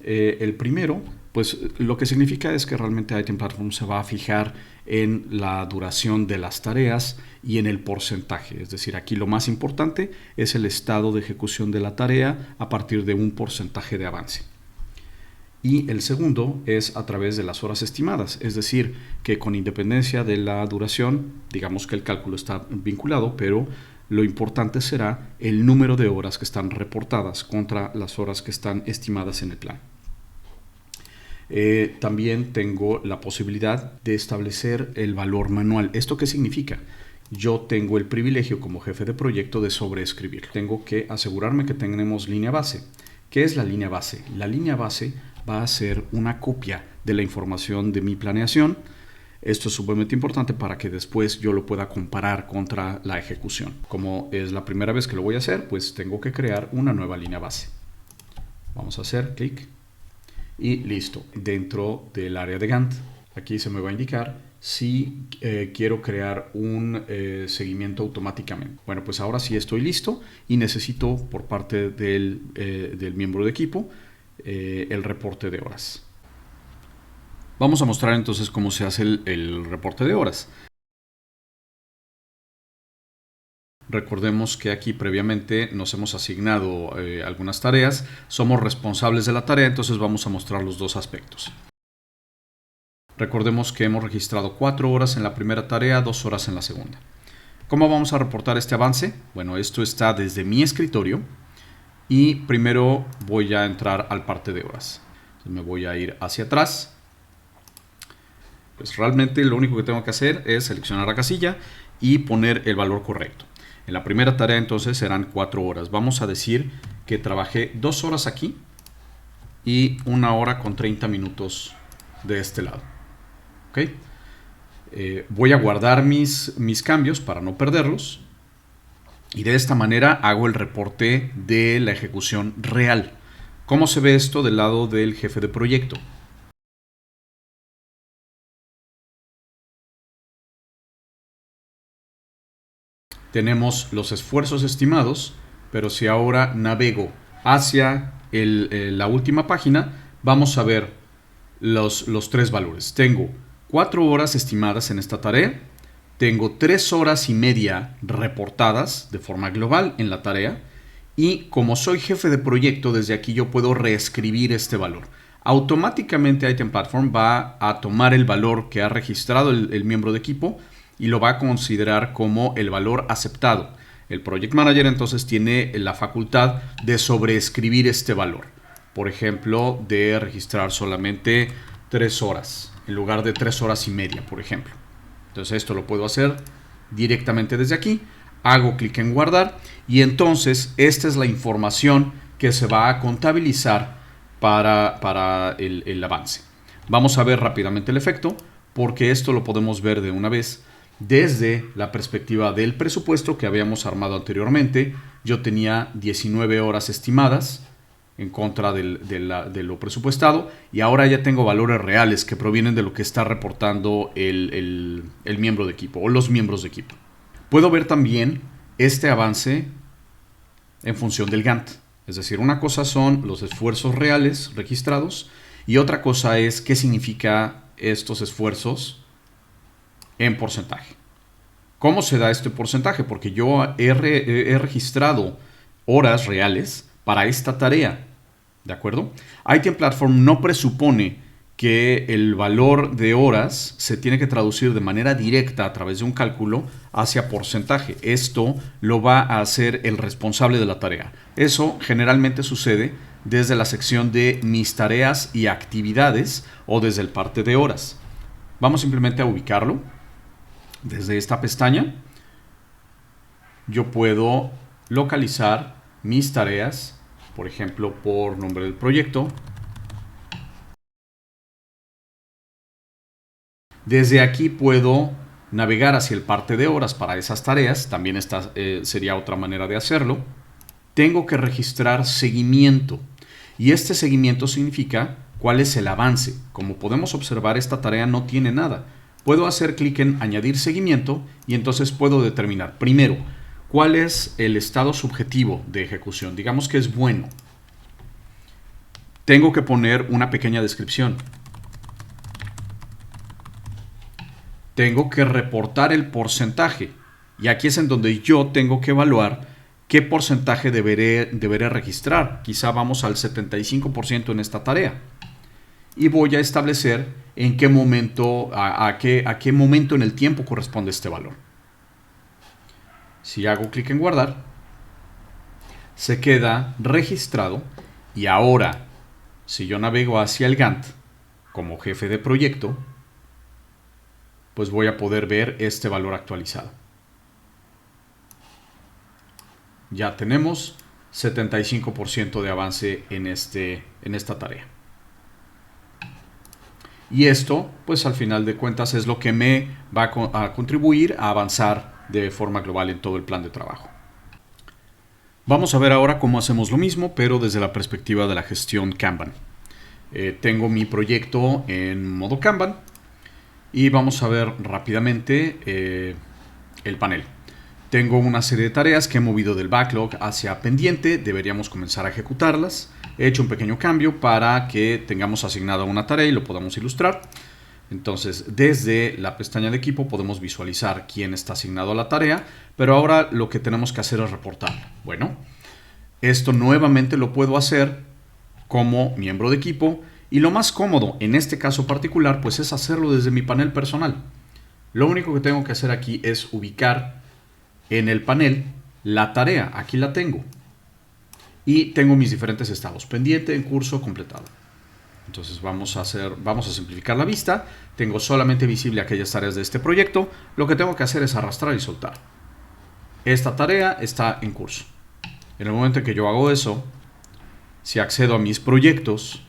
El primero, pues lo que significa es que realmente ITM Platform se va a fijar en la duración de las tareas y en el porcentaje. Es decir, aquí lo más importante es el estado de ejecución de la tarea a partir de un porcentaje de avance. Y el segundo es a través de las horas estimadas, es decir, que con independencia de la duración, digamos que el cálculo está vinculado, pero lo importante será el número de horas que están reportadas contra las horas que están estimadas en el plan. También tengo la posibilidad de establecer el valor manual. ¿Esto qué significa? Yo tengo el privilegio como jefe de proyecto de sobreescribir. Tengo que asegurarme que tenemos línea base. ¿Qué es la línea base? La línea base va a ser una copia de la información de mi planeación. Esto es sumamente importante para que después yo lo pueda comparar contra la ejecución. Como es la primera vez que lo voy a hacer, pues tengo que crear una nueva línea base. Vamos a hacer clic y listo. Dentro del área de Gantt, aquí se me va a indicar si quiero crear un seguimiento automáticamente. Bueno, pues ahora sí estoy listo y necesito por parte del miembro de equipo el reporte de horas. Vamos a mostrar entonces cómo se hace el reporte de horas. Recordemos que aquí previamente nos hemos asignado algunas tareas, somos responsables de la tarea, entonces vamos a mostrar los dos aspectos. Recordemos que hemos registrado 4 horas en la primera tarea, 2 horas en la segunda. ¿Cómo vamos a reportar este avance? Bueno, esto está desde mi escritorio y primero voy a entrar al parte de horas. Entonces me voy a ir hacia atrás. Pues realmente lo único que tengo que hacer es seleccionar la casilla y poner el valor correcto. En la primera tarea entonces serán 4 horas. Vamos a decir que trabajé 2 horas aquí y 1 hora con 30 minutos de este lado. ¿Okay? Voy a guardar mis cambios para no perderlos. Y de esta manera hago el reporte de la ejecución real. ¿Cómo se ve esto del lado del jefe de proyecto? Tenemos los esfuerzos estimados, pero si ahora navego hacia la última página, vamos a ver los 3 valores. Tengo 4 horas estimadas en esta tarea, tengo 3 horas y media reportadas de forma global en la tarea y como soy jefe de proyecto, desde aquí yo puedo reescribir este valor. Automáticamente Item Platform va a tomar el valor que ha registrado el miembro de equipo y lo va a considerar como el valor aceptado. El Project Manager entonces tiene la facultad de sobreescribir este valor. Por ejemplo, de registrar solamente 3 horas en lugar de 3 horas y media, por ejemplo. Entonces esto lo puedo hacer directamente desde aquí. Hago clic en guardar y entonces esta es la información que se va a contabilizar para el avance. Vamos a ver rápidamente el efecto porque esto lo podemos ver de una vez desde la perspectiva del presupuesto que habíamos armado anteriormente. Yo tenía 19 horas estimadas en contra de lo presupuestado y ahora ya tengo valores reales que provienen de lo que está reportando el miembro de equipo o los miembros de equipo. Puedo ver también este avance en función del Gantt. Es decir, una cosa son los esfuerzos reales registrados y otra cosa es qué significa estos esfuerzos en porcentaje. ¿Cómo se da este porcentaje? Porque yo he registrado horas reales para esta tarea. ¿De acuerdo? Item Platform no presupone que el valor de horas se tiene que traducir de manera directa a través de un cálculo hacia porcentaje. Esto lo va a hacer el responsable de la tarea. Eso generalmente sucede desde la sección de mis tareas y actividades o desde el parte de horas. Vamos simplemente a ubicarlo. Desde esta pestaña yo puedo localizar mis tareas, por ejemplo, por nombre del proyecto. Desde aquí puedo navegar hacia el parte de horas para esas tareas. También esta sería otra manera de hacerlo. Tengo que registrar seguimiento. Y este seguimiento significa cuál es el avance. Como podemos observar, esta tarea no tiene nada. Puedo hacer clic en añadir seguimiento y entonces puedo determinar primero cuál es el estado subjetivo de ejecución. Digamos que es bueno. Tengo que poner una pequeña descripción. Tengo que reportar el porcentaje. Y aquí es en donde yo tengo que evaluar qué porcentaje deberé registrar. Quizá vamos al 75% en esta tarea. Y voy a establecer en qué momento, a qué momento en el tiempo corresponde este valor. Si hago clic en guardar, se queda registrado y ahora, si yo navego hacia el Gantt como jefe de proyecto, pues voy a poder ver este valor actualizado. Ya tenemos 75% de avance en esta tarea. Y esto, pues al final de cuentas, es lo que me va a contribuir a avanzar de forma global en todo el plan de trabajo. Vamos a ver ahora cómo hacemos lo mismo, pero desde la perspectiva de la gestión Kanban. Tengo mi proyecto en modo Kanban y vamos a ver rápidamente el panel. Tengo una serie de tareas que he movido del backlog hacia pendiente, deberíamos comenzar a ejecutarlas. He hecho un pequeño cambio para que tengamos asignada una tarea y lo podamos ilustrar. Entonces, desde la pestaña de equipo podemos visualizar quién está asignado a la tarea, pero ahora lo que tenemos que hacer es reportarla. Bueno, esto nuevamente lo puedo hacer como miembro de equipo y lo más cómodo en este caso particular pues es hacerlo desde mi panel personal. Lo único que tengo que hacer aquí es ubicar en el panel la tarea. Aquí la tengo. Y tengo mis diferentes estados: pendiente, en curso, completado. Entonces vamos a simplificar la vista. Tengo solamente visible aquellas tareas de este proyecto. Lo que tengo que hacer es arrastrar y soltar. Esta tarea está en curso. En el momento en que yo hago eso, si accedo a mis proyectos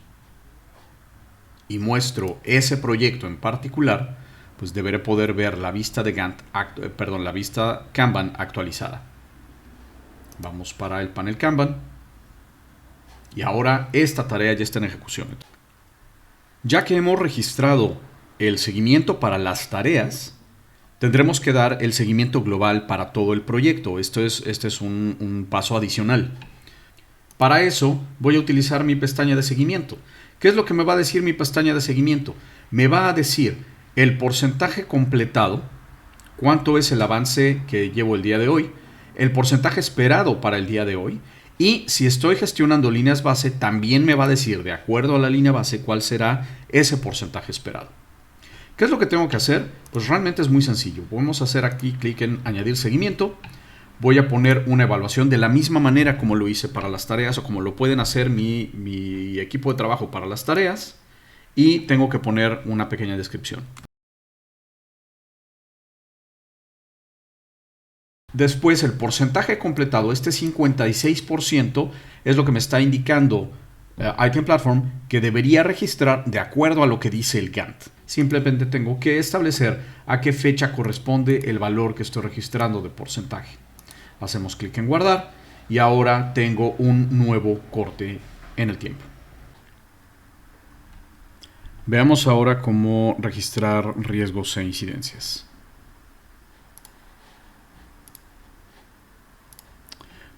y muestro ese proyecto en particular, pues deberé poder ver la vista de la vista Kanban actualizada. Vamos para el panel Kanban. Y ahora esta tarea ya está en ejecución. Ya que hemos registrado el seguimiento para las tareas, tendremos que dar el seguimiento global para todo el proyecto. Este es un paso adicional. Para eso voy a utilizar mi pestaña de seguimiento. ¿Qué es lo que me va a decir mi pestaña de seguimiento? Me va a decir el porcentaje completado, cuánto es el avance que llevo el día de hoy, el porcentaje esperado para el día de hoy, y si estoy gestionando líneas base, también me va a decir, de acuerdo a la línea base, cuál será ese porcentaje esperado. ¿Qué es lo que tengo que hacer? Pues realmente es muy sencillo. Vamos a hacer aquí clic en añadir seguimiento. Voy a poner una evaluación de la misma manera como lo hice para las tareas o como lo pueden hacer mi equipo de trabajo para las tareas. Y tengo que poner una pequeña descripción. Después el porcentaje completado, este 56%, es lo que me está indicando Item Platform que debería registrar de acuerdo a lo que dice el Gantt. Simplemente tengo que establecer a qué fecha corresponde el valor que estoy registrando de porcentaje. Hacemos clic en guardar y ahora tengo un nuevo corte en el tiempo. Veamos ahora cómo registrar riesgos e incidencias.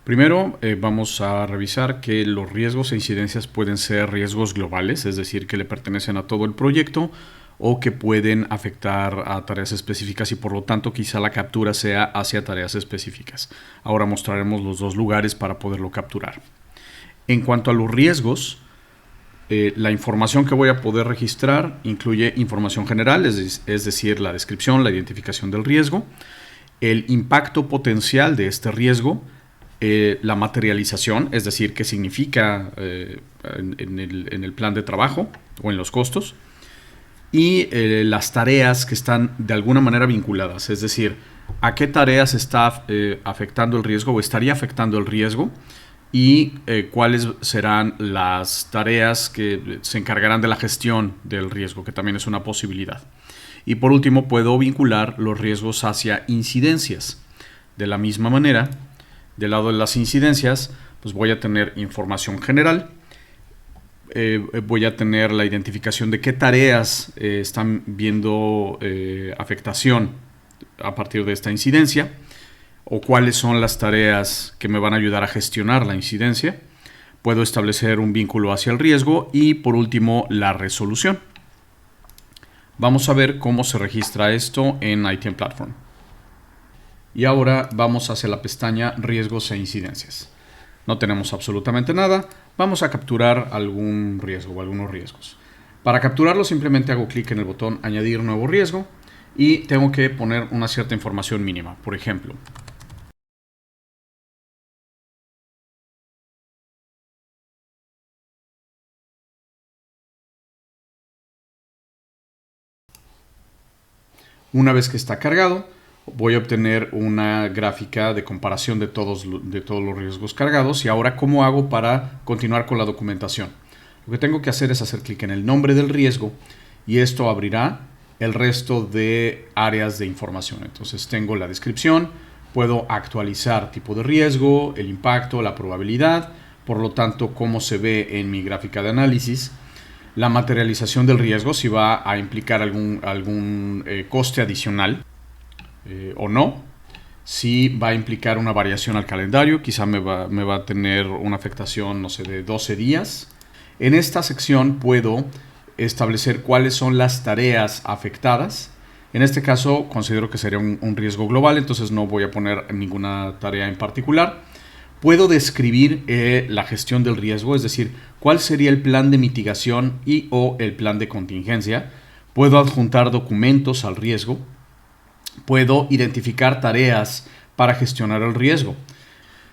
Primero vamos a revisar que los riesgos e incidencias pueden ser riesgos globales, es decir, que le pertenecen a todo el proyecto o que pueden afectar a tareas específicas y por lo tanto quizá la captura sea hacia tareas específicas. Ahora mostraremos los dos lugares para poderlo capturar. En cuanto a los riesgos, la información que voy a poder registrar incluye información general, es decir, la descripción, la identificación del riesgo, el impacto potencial de este riesgo, la materialización, es decir, qué significa en el plan de trabajo o en los costos, y las tareas que están de alguna manera vinculadas, es decir, a qué tareas está afectando el riesgo o estaría afectando el riesgo y cuáles serán las tareas que se encargarán de la gestión del riesgo, que también es una posibilidad. Y por último, puedo vincular los riesgos hacia incidencias. De la misma manera, del lado de las incidencias, pues voy a tener información general, voy a tener la identificación de qué tareas están viendo afectación a partir de esta incidencia o cuáles son las tareas que me van a ayudar a gestionar la incidencia. Puedo establecer un vínculo hacia el riesgo y por último la resolución. Vamos a ver cómo se registra esto en Item Platform. Y ahora vamos hacia la pestaña Riesgos e Incidencias. No tenemos absolutamente nada. Vamos a capturar algún riesgo o algunos riesgos. Para capturarlo simplemente hago clic en el botón Añadir nuevo riesgo y tengo que poner una cierta información mínima. Por ejemplo, una vez que está cargado, voy a obtener una gráfica de comparación de todos los riesgos cargados. Y ahora, ¿cómo hago para continuar con la documentación? Lo que tengo que hacer es hacer clic en el nombre del riesgo y esto abrirá el resto de áreas de información. Entonces tengo la descripción, puedo actualizar tipo de riesgo, el impacto, la probabilidad, por lo tanto cómo se ve en mi gráfica de análisis, la materialización del riesgo, si va a implicar algún coste adicional o no, si va a implicar una variación al calendario, quizá me va a tener una afectación, no sé, de 12 días. En esta sección puedo establecer cuáles son las tareas afectadas. En este caso considero que sería un riesgo global, entonces no voy a poner ninguna tarea en particular. Puedo describir la gestión del riesgo, es decir, cuál sería el plan de mitigación y o el plan de contingencia. Puedo adjuntar documentos al riesgo. Puedo identificar tareas para gestionar el riesgo.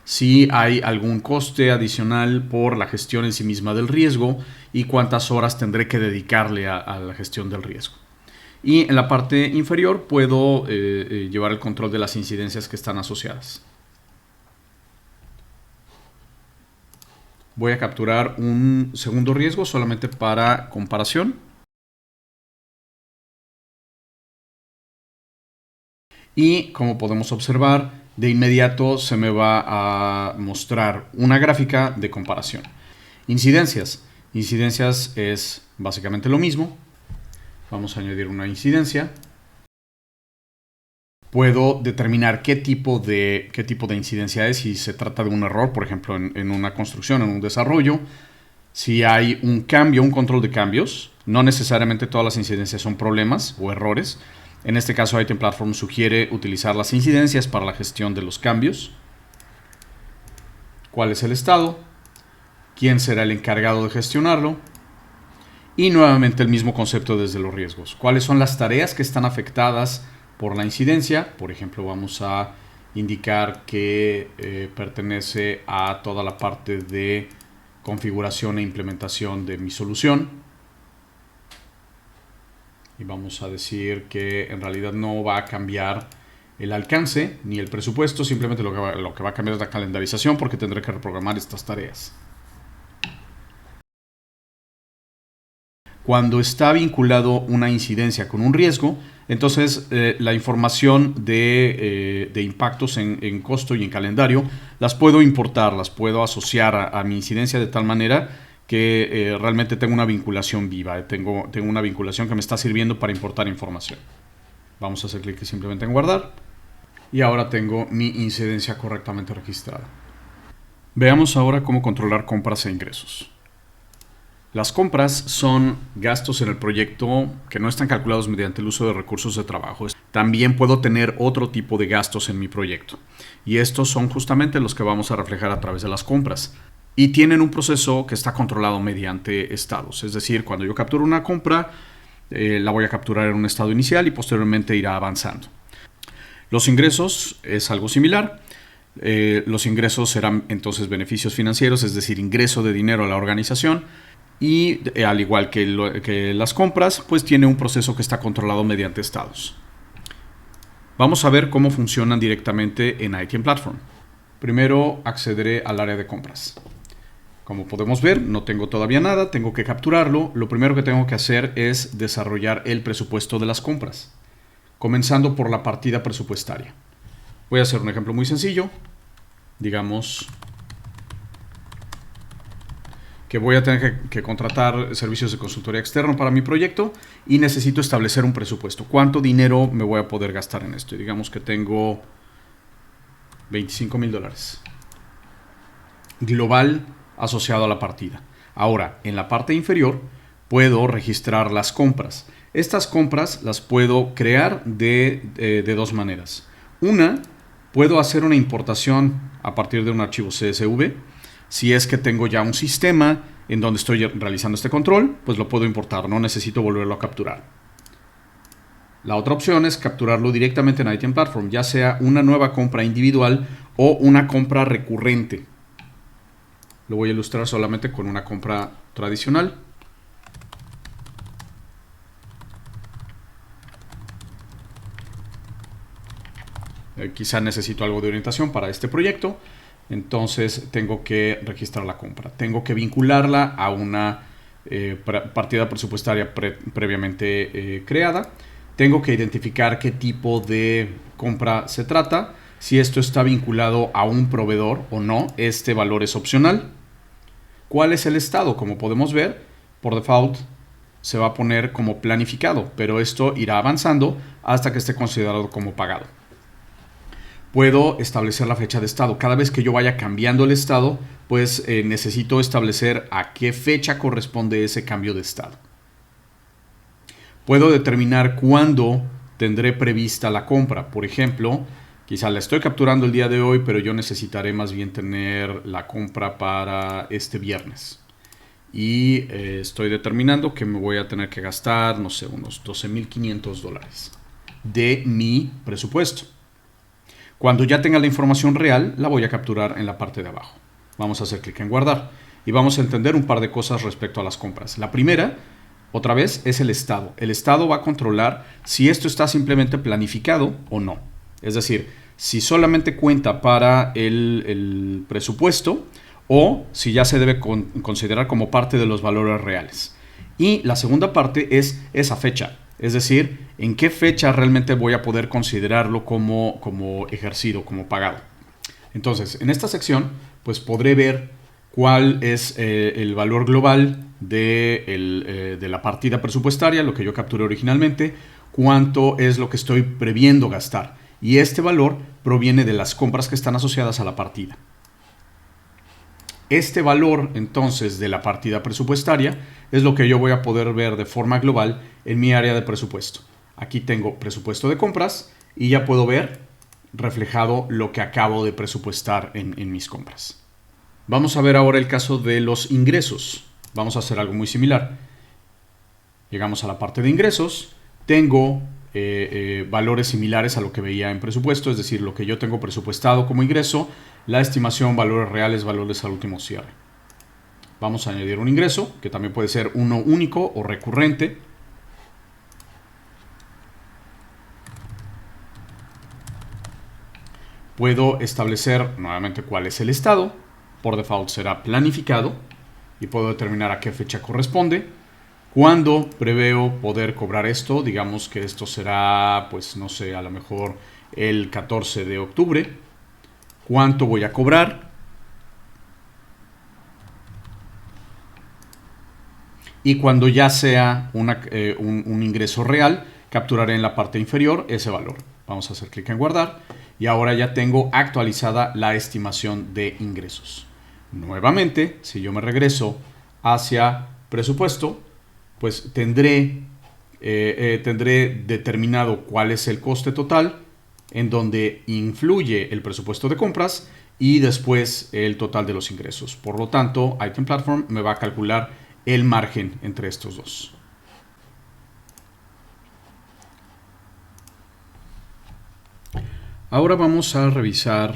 Si hay algún coste adicional por la gestión en sí misma del riesgo y cuántas horas tendré que dedicarle a la gestión del riesgo. Y en la parte inferior puedo llevar el control de las incidencias que están asociadas. Voy a capturar un segundo riesgo solamente para comparación. Y como podemos observar, de inmediato se me va a mostrar una gráfica de comparación. Incidencias. Incidencias es básicamente lo mismo. Vamos a añadir una incidencia. Puedo determinar qué tipo de incidencia es, si se trata de un error, por ejemplo, en una construcción, en un desarrollo. Si hay un cambio, un control de cambios. No necesariamente todas las incidencias son problemas o errores. En este caso, Item Platform sugiere utilizar las incidencias para la gestión de los cambios. ¿Cuál es el estado? ¿Quién será el encargado de gestionarlo? Y nuevamente el mismo concepto desde los riesgos. ¿Cuáles son las tareas que están afectadas por la incidencia? Por ejemplo, vamos a indicar que pertenece a toda la parte de configuración e implementación de mi solución. Y vamos a decir que en realidad no va a cambiar el alcance ni el presupuesto, simplemente lo que va a cambiar es la calendarización, porque tendré que reprogramar estas tareas. Cuando está vinculado una incidencia con un riesgo, entonces la información de impactos en costo y en calendario las puedo importar, las puedo asociar a mi incidencia de tal manera que realmente tengo una vinculación viva, tengo una vinculación que me está sirviendo para importar información. Vamos a hacer clic simplemente en guardar y ahora tengo mi incidencia correctamente registrada. Veamos ahora cómo controlar compras e ingresos. Las compras son gastos en el proyecto que no están calculados mediante el uso de recursos de trabajo. También puedo tener otro tipo de gastos en mi proyecto y estos son justamente los que vamos a reflejar a través de las compras. Y tienen un proceso que está controlado mediante estados. Es decir, cuando yo capturo una compra, la voy a capturar en un estado inicial y posteriormente irá avanzando. Los ingresos es algo similar. Los ingresos serán entonces beneficios financieros, es decir, ingreso de dinero a la organización. Y al igual que las compras, pues tiene un proceso que está controlado mediante estados. Vamos a ver cómo funcionan directamente en Item Platform. Primero accederé al área de compras. Como podemos ver, no tengo todavía nada, tengo que capturarlo. Lo primero que tengo que hacer es desarrollar el presupuesto de las compras, comenzando por la partida presupuestaria. Voy a hacer un ejemplo muy sencillo. Digamos que voy a tener que contratar servicios de consultoría externo para mi proyecto y necesito establecer un presupuesto. ¿Cuánto dinero me voy a poder gastar en esto? Y digamos que tengo $25,000 global asociado a la partida. Ahora, en la parte inferior puedo registrar las compras. Estas compras las puedo crear de dos maneras. Una, puedo hacer una importación a partir de un archivo CSV. Si es que tengo ya un sistema en donde estoy realizando este control, pues lo puedo importar, no necesito volverlo a capturar. La otra opción es capturarlo directamente en Item Platform, ya sea una nueva compra individual o una compra recurrente. Lo voy a ilustrar solamente con una compra tradicional. quizá necesito algo de orientación para este proyecto. Entonces tengo que registrar la compra. Tengo que vincularla a una partida presupuestaria previamente creada. Tengo que identificar qué tipo de compra se trata. Si esto está vinculado a un proveedor o no, este valor es opcional. ¿Cuál es el estado? Como podemos ver, por default se va a poner como planificado, pero esto irá avanzando hasta que esté considerado como pagado. Puedo establecer la fecha de estado. Cada vez que yo vaya cambiando el estado, pues necesito establecer a qué fecha corresponde ese cambio de estado. Puedo determinar cuándo tendré prevista la compra. Por ejemplo, quizá la estoy capturando el día de hoy, pero yo necesitaré más bien tener la compra para este viernes. Y estoy determinando que me voy a tener que gastar, no sé, unos $12,500 de mi presupuesto. Cuando ya tenga la información real, la voy a capturar en la parte de abajo. Vamos a hacer clic en guardar y vamos a entender un par de cosas respecto a las compras. La primera, otra vez, es el estado. El estado va a controlar si esto está simplemente planificado o no. Es decir, si solamente cuenta para el presupuesto o si ya se debe considerar como parte de los valores reales. Y la segunda parte es esa fecha. Es decir, en qué fecha realmente voy a poder considerarlo como ejercido, como pagado. Entonces, en esta sección, pues podré ver cuál es el valor global de la partida presupuestaria, lo que yo capturé originalmente, cuánto es lo que estoy previendo gastar. Y este valor proviene de las compras que están asociadas a la partida. Este valor, entonces, de la partida presupuestaria es lo que yo voy a poder ver de forma global en mi área de presupuesto. Aquí tengo presupuesto de compras y ya puedo ver reflejado lo que acabo de presupuestar en mis compras. Vamos a ver ahora el caso de los ingresos. Vamos a hacer algo muy similar. Llegamos a la parte de ingresos. Tengo valores similares a lo que veía en presupuesto, es decir, lo que yo tengo presupuestado como ingreso, la estimación, valores reales, valores al último cierre. Vamos a añadir un ingreso, que también puede ser uno único o recurrente. Puedo establecer nuevamente cuál es el estado. Por default será planificado y puedo determinar a qué fecha corresponde. ¿Cuándo preveo poder cobrar esto? Digamos que esto será, pues no sé, a lo mejor el 14 de octubre. ¿Cuánto voy a cobrar? Y cuando ya sea un ingreso real, capturaré en la parte inferior ese valor. Vamos a hacer clic en guardar y ahora ya tengo actualizada la estimación de ingresos. Nuevamente, si yo me regreso hacia presupuesto, pues tendré determinado cuál es el coste total, en donde influye el presupuesto de compras y después el total de los ingresos. Por lo tanto, Item Platform me va a calcular el margen entre estos dos. Ahora vamos a revisar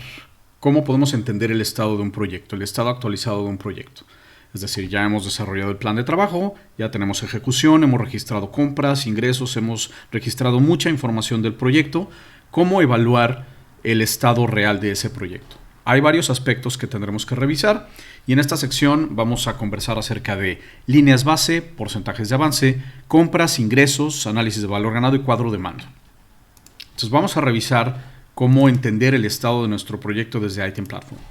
cómo podemos entender el estado de un proyecto, el estado actualizado de un proyecto. Es decir, ya hemos desarrollado el plan de trabajo, ya tenemos ejecución, hemos registrado compras, ingresos, hemos registrado mucha información del proyecto. ¿Cómo evaluar el estado real de ese proyecto? Hay varios aspectos que tendremos que revisar y en esta sección vamos a conversar acerca de líneas base, porcentajes de avance, compras, ingresos, análisis de valor ganado y cuadro de mando. Entonces vamos a revisar cómo entender el estado de nuestro proyecto desde Item Platform.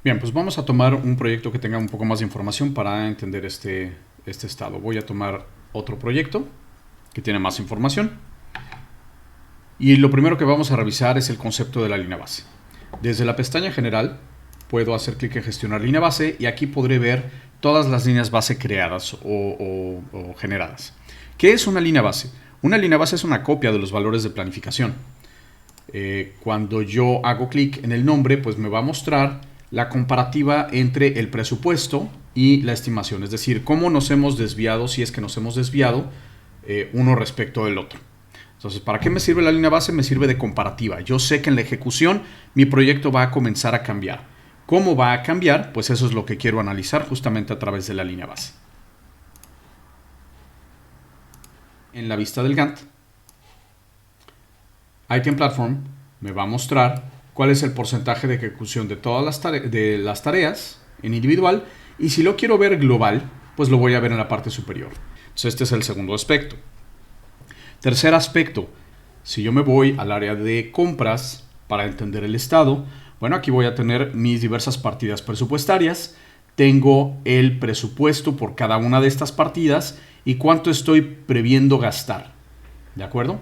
Bien, pues vamos a tomar un proyecto que tenga un poco más de información para entender este estado. Voy a tomar otro proyecto que tiene más información. Y lo primero que vamos a revisar es el concepto de la línea base. Desde la pestaña general puedo hacer clic en gestionar línea base y aquí podré ver todas las líneas base creadas o generadas. ¿Qué es una línea base? Una línea base es una copia de los valores de planificación. Cuando yo hago clic en el nombre, pues me va a mostrar la comparativa entre el presupuesto y la estimación, es decir, cómo nos hemos desviado, si es que nos hemos desviado uno respecto del otro. Entonces, ¿para qué me sirve la línea base? Me sirve de comparativa. Yo sé que en la ejecución mi proyecto va a comenzar a cambiar. ¿Cómo va a cambiar? Pues eso es lo que quiero analizar justamente a través de la línea base. En la vista del Gantt, Item Platform me va a mostrar cuál es el porcentaje de ejecución de todas las tareas en individual, y si lo quiero ver global, pues lo voy a ver en la parte superior. Entonces este es el segundo aspecto. Tercer aspecto, si yo me voy al área de compras para entender el estado, bueno, aquí voy a tener mis diversas partidas presupuestarias, tengo el presupuesto por cada una de estas partidas y cuánto estoy previendo gastar, ¿de acuerdo?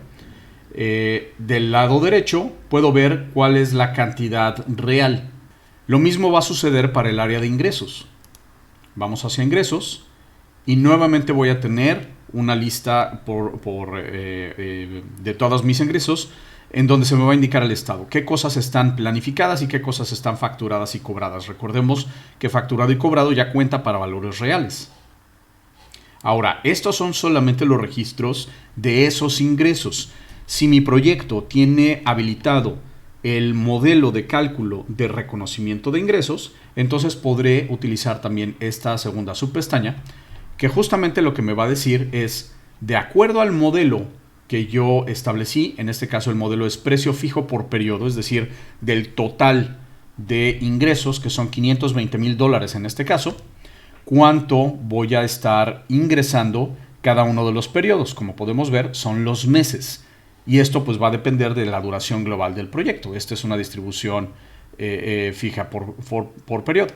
Del lado derecho puedo ver cuál es la cantidad real. Lo mismo va a suceder para el área de ingresos. Vamos hacia ingresos y nuevamente voy a tener una lista de todos mis ingresos, en donde se me va a indicar el estado, qué cosas están planificadas y qué cosas están facturadas y cobradas. Recordemos que facturado y cobrado ya cuenta para valores reales. Ahora, estos son solamente los registros de esos ingresos. Si mi proyecto tiene habilitado el modelo de cálculo de reconocimiento de ingresos, entonces podré utilizar también esta segunda subpestaña, que justamente lo que me va a decir es, de acuerdo al modelo que yo establecí, en este caso el modelo es precio fijo por periodo, es decir, del total de ingresos, que son $520,000 en este caso, cuánto voy a estar ingresando cada uno de los periodos. Como podemos ver, son los meses. Y esto pues va a depender de la duración global del proyecto. Esta es una distribución fija por periodo.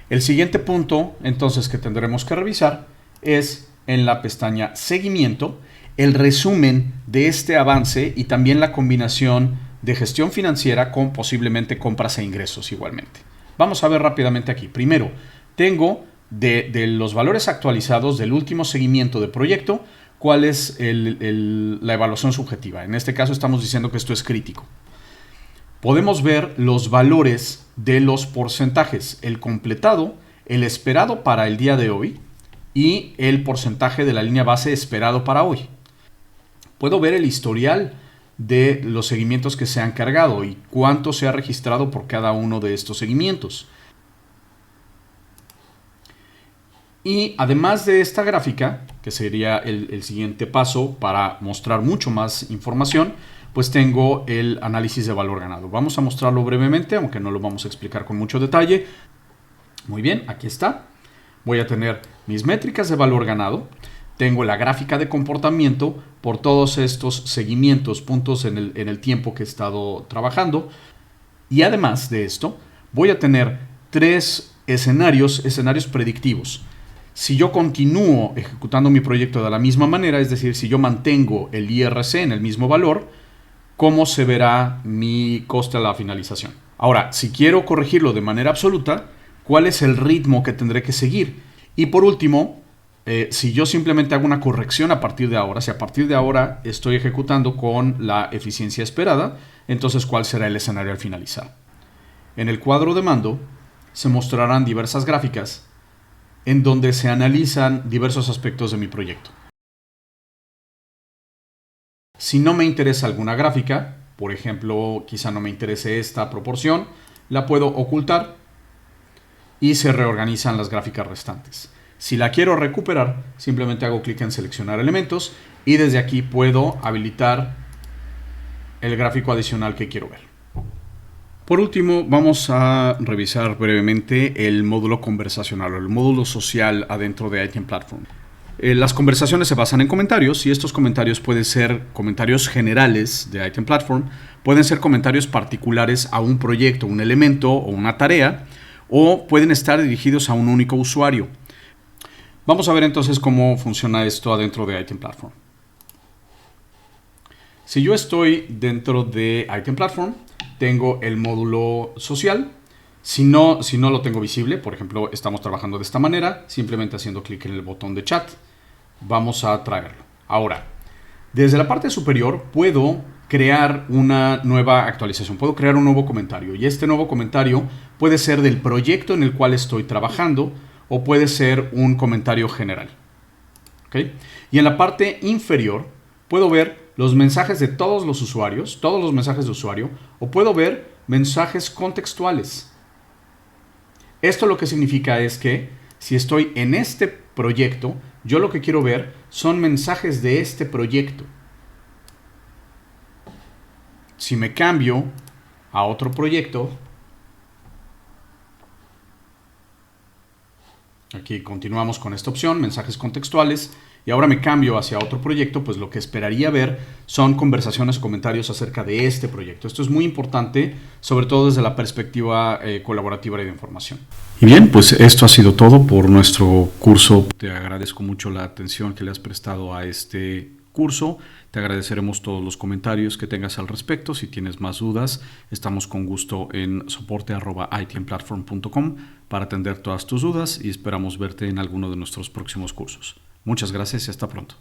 El siguiente punto, entonces, que tendremos que revisar es en la pestaña Seguimiento, el resumen de este avance y también la combinación de gestión financiera con posiblemente compras e ingresos igualmente. Vamos a ver rápidamente aquí. Primero, tengo de los valores actualizados del último seguimiento de proyecto, cuál es la evaluación subjetiva. En este caso estamos diciendo que esto es crítico. Podemos ver los valores de los porcentajes, el completado, el esperado para el día de hoy y el porcentaje de la línea base esperado para hoy. Puedo ver el historial de los seguimientos que se han cargado y cuánto se ha registrado por cada uno de estos seguimientos. Y además de esta gráfica, que sería el siguiente paso para mostrar mucho más información, pues tengo el análisis de valor ganado. Vamos a mostrarlo brevemente, aunque no lo vamos a explicar con mucho detalle. Muy bien, aquí está. Voy a tener mis métricas de valor ganado. Tengo la gráfica de comportamiento por todos estos seguimientos, puntos en el tiempo que he estado trabajando. Y además de esto, voy a tener tres escenarios predictivos. Si yo continúo ejecutando mi proyecto de la misma manera, es decir, si yo mantengo el IRC en el mismo valor, ¿cómo se verá mi coste a la finalización? Ahora, si quiero corregirlo de manera absoluta, ¿cuál es el ritmo que tendré que seguir? Y por último, si yo simplemente hago una corrección a partir de ahora, si a partir de ahora estoy ejecutando con la eficiencia esperada, entonces ¿cuál será el escenario al finalizar? En el cuadro de mando se mostrarán diversas gráficas en donde se analizan diversos aspectos de mi proyecto. Si no me interesa alguna gráfica, por ejemplo, quizá no me interese esta proporción, la puedo ocultar y se reorganizan las gráficas restantes. Si la quiero recuperar, simplemente hago clic en seleccionar elementos y desde aquí puedo habilitar el gráfico adicional que quiero ver. Por último, vamos a revisar brevemente el módulo conversacional o el módulo social adentro de Item Platform. Las conversaciones se basan en comentarios y estos comentarios pueden ser comentarios generales de Item Platform, pueden ser comentarios particulares a un proyecto, un elemento o una tarea, o pueden estar dirigidos a un único usuario. Vamos a ver entonces cómo funciona esto adentro de Item Platform. Si yo estoy dentro de Item Platform, tengo el módulo social. Si no lo tengo visible, por ejemplo, estamos trabajando de esta manera, simplemente haciendo clic en el botón de chat, vamos a traerlo. Ahora, desde la parte superior puedo crear una nueva actualización, puedo crear un nuevo comentario y este nuevo comentario puede ser del proyecto en el cual estoy trabajando o puede ser un comentario general. ¿Okay? Y en la parte inferior puedo ver los mensajes de todos los usuarios, todos los mensajes de usuario, o puedo ver mensajes contextuales. Esto lo que significa es que si estoy en este proyecto, yo lo que quiero ver son mensajes de este proyecto. Si me cambio a otro proyecto, aquí continuamos con esta opción, mensajes contextuales, y ahora me cambio hacia otro proyecto, pues lo que esperaría ver son conversaciones o comentarios acerca de este proyecto. Esto es muy importante, sobre todo desde la perspectiva colaborativa y de información. Y bien, pues esto ha sido todo por nuestro curso. Te agradezco mucho la atención que le has prestado a este curso. Te agradeceremos todos los comentarios que tengas al respecto. Si tienes más dudas, estamos con gusto en soporte@itmplatform.com para atender todas tus dudas y esperamos verte en alguno de nuestros próximos cursos. Muchas gracias y hasta pronto.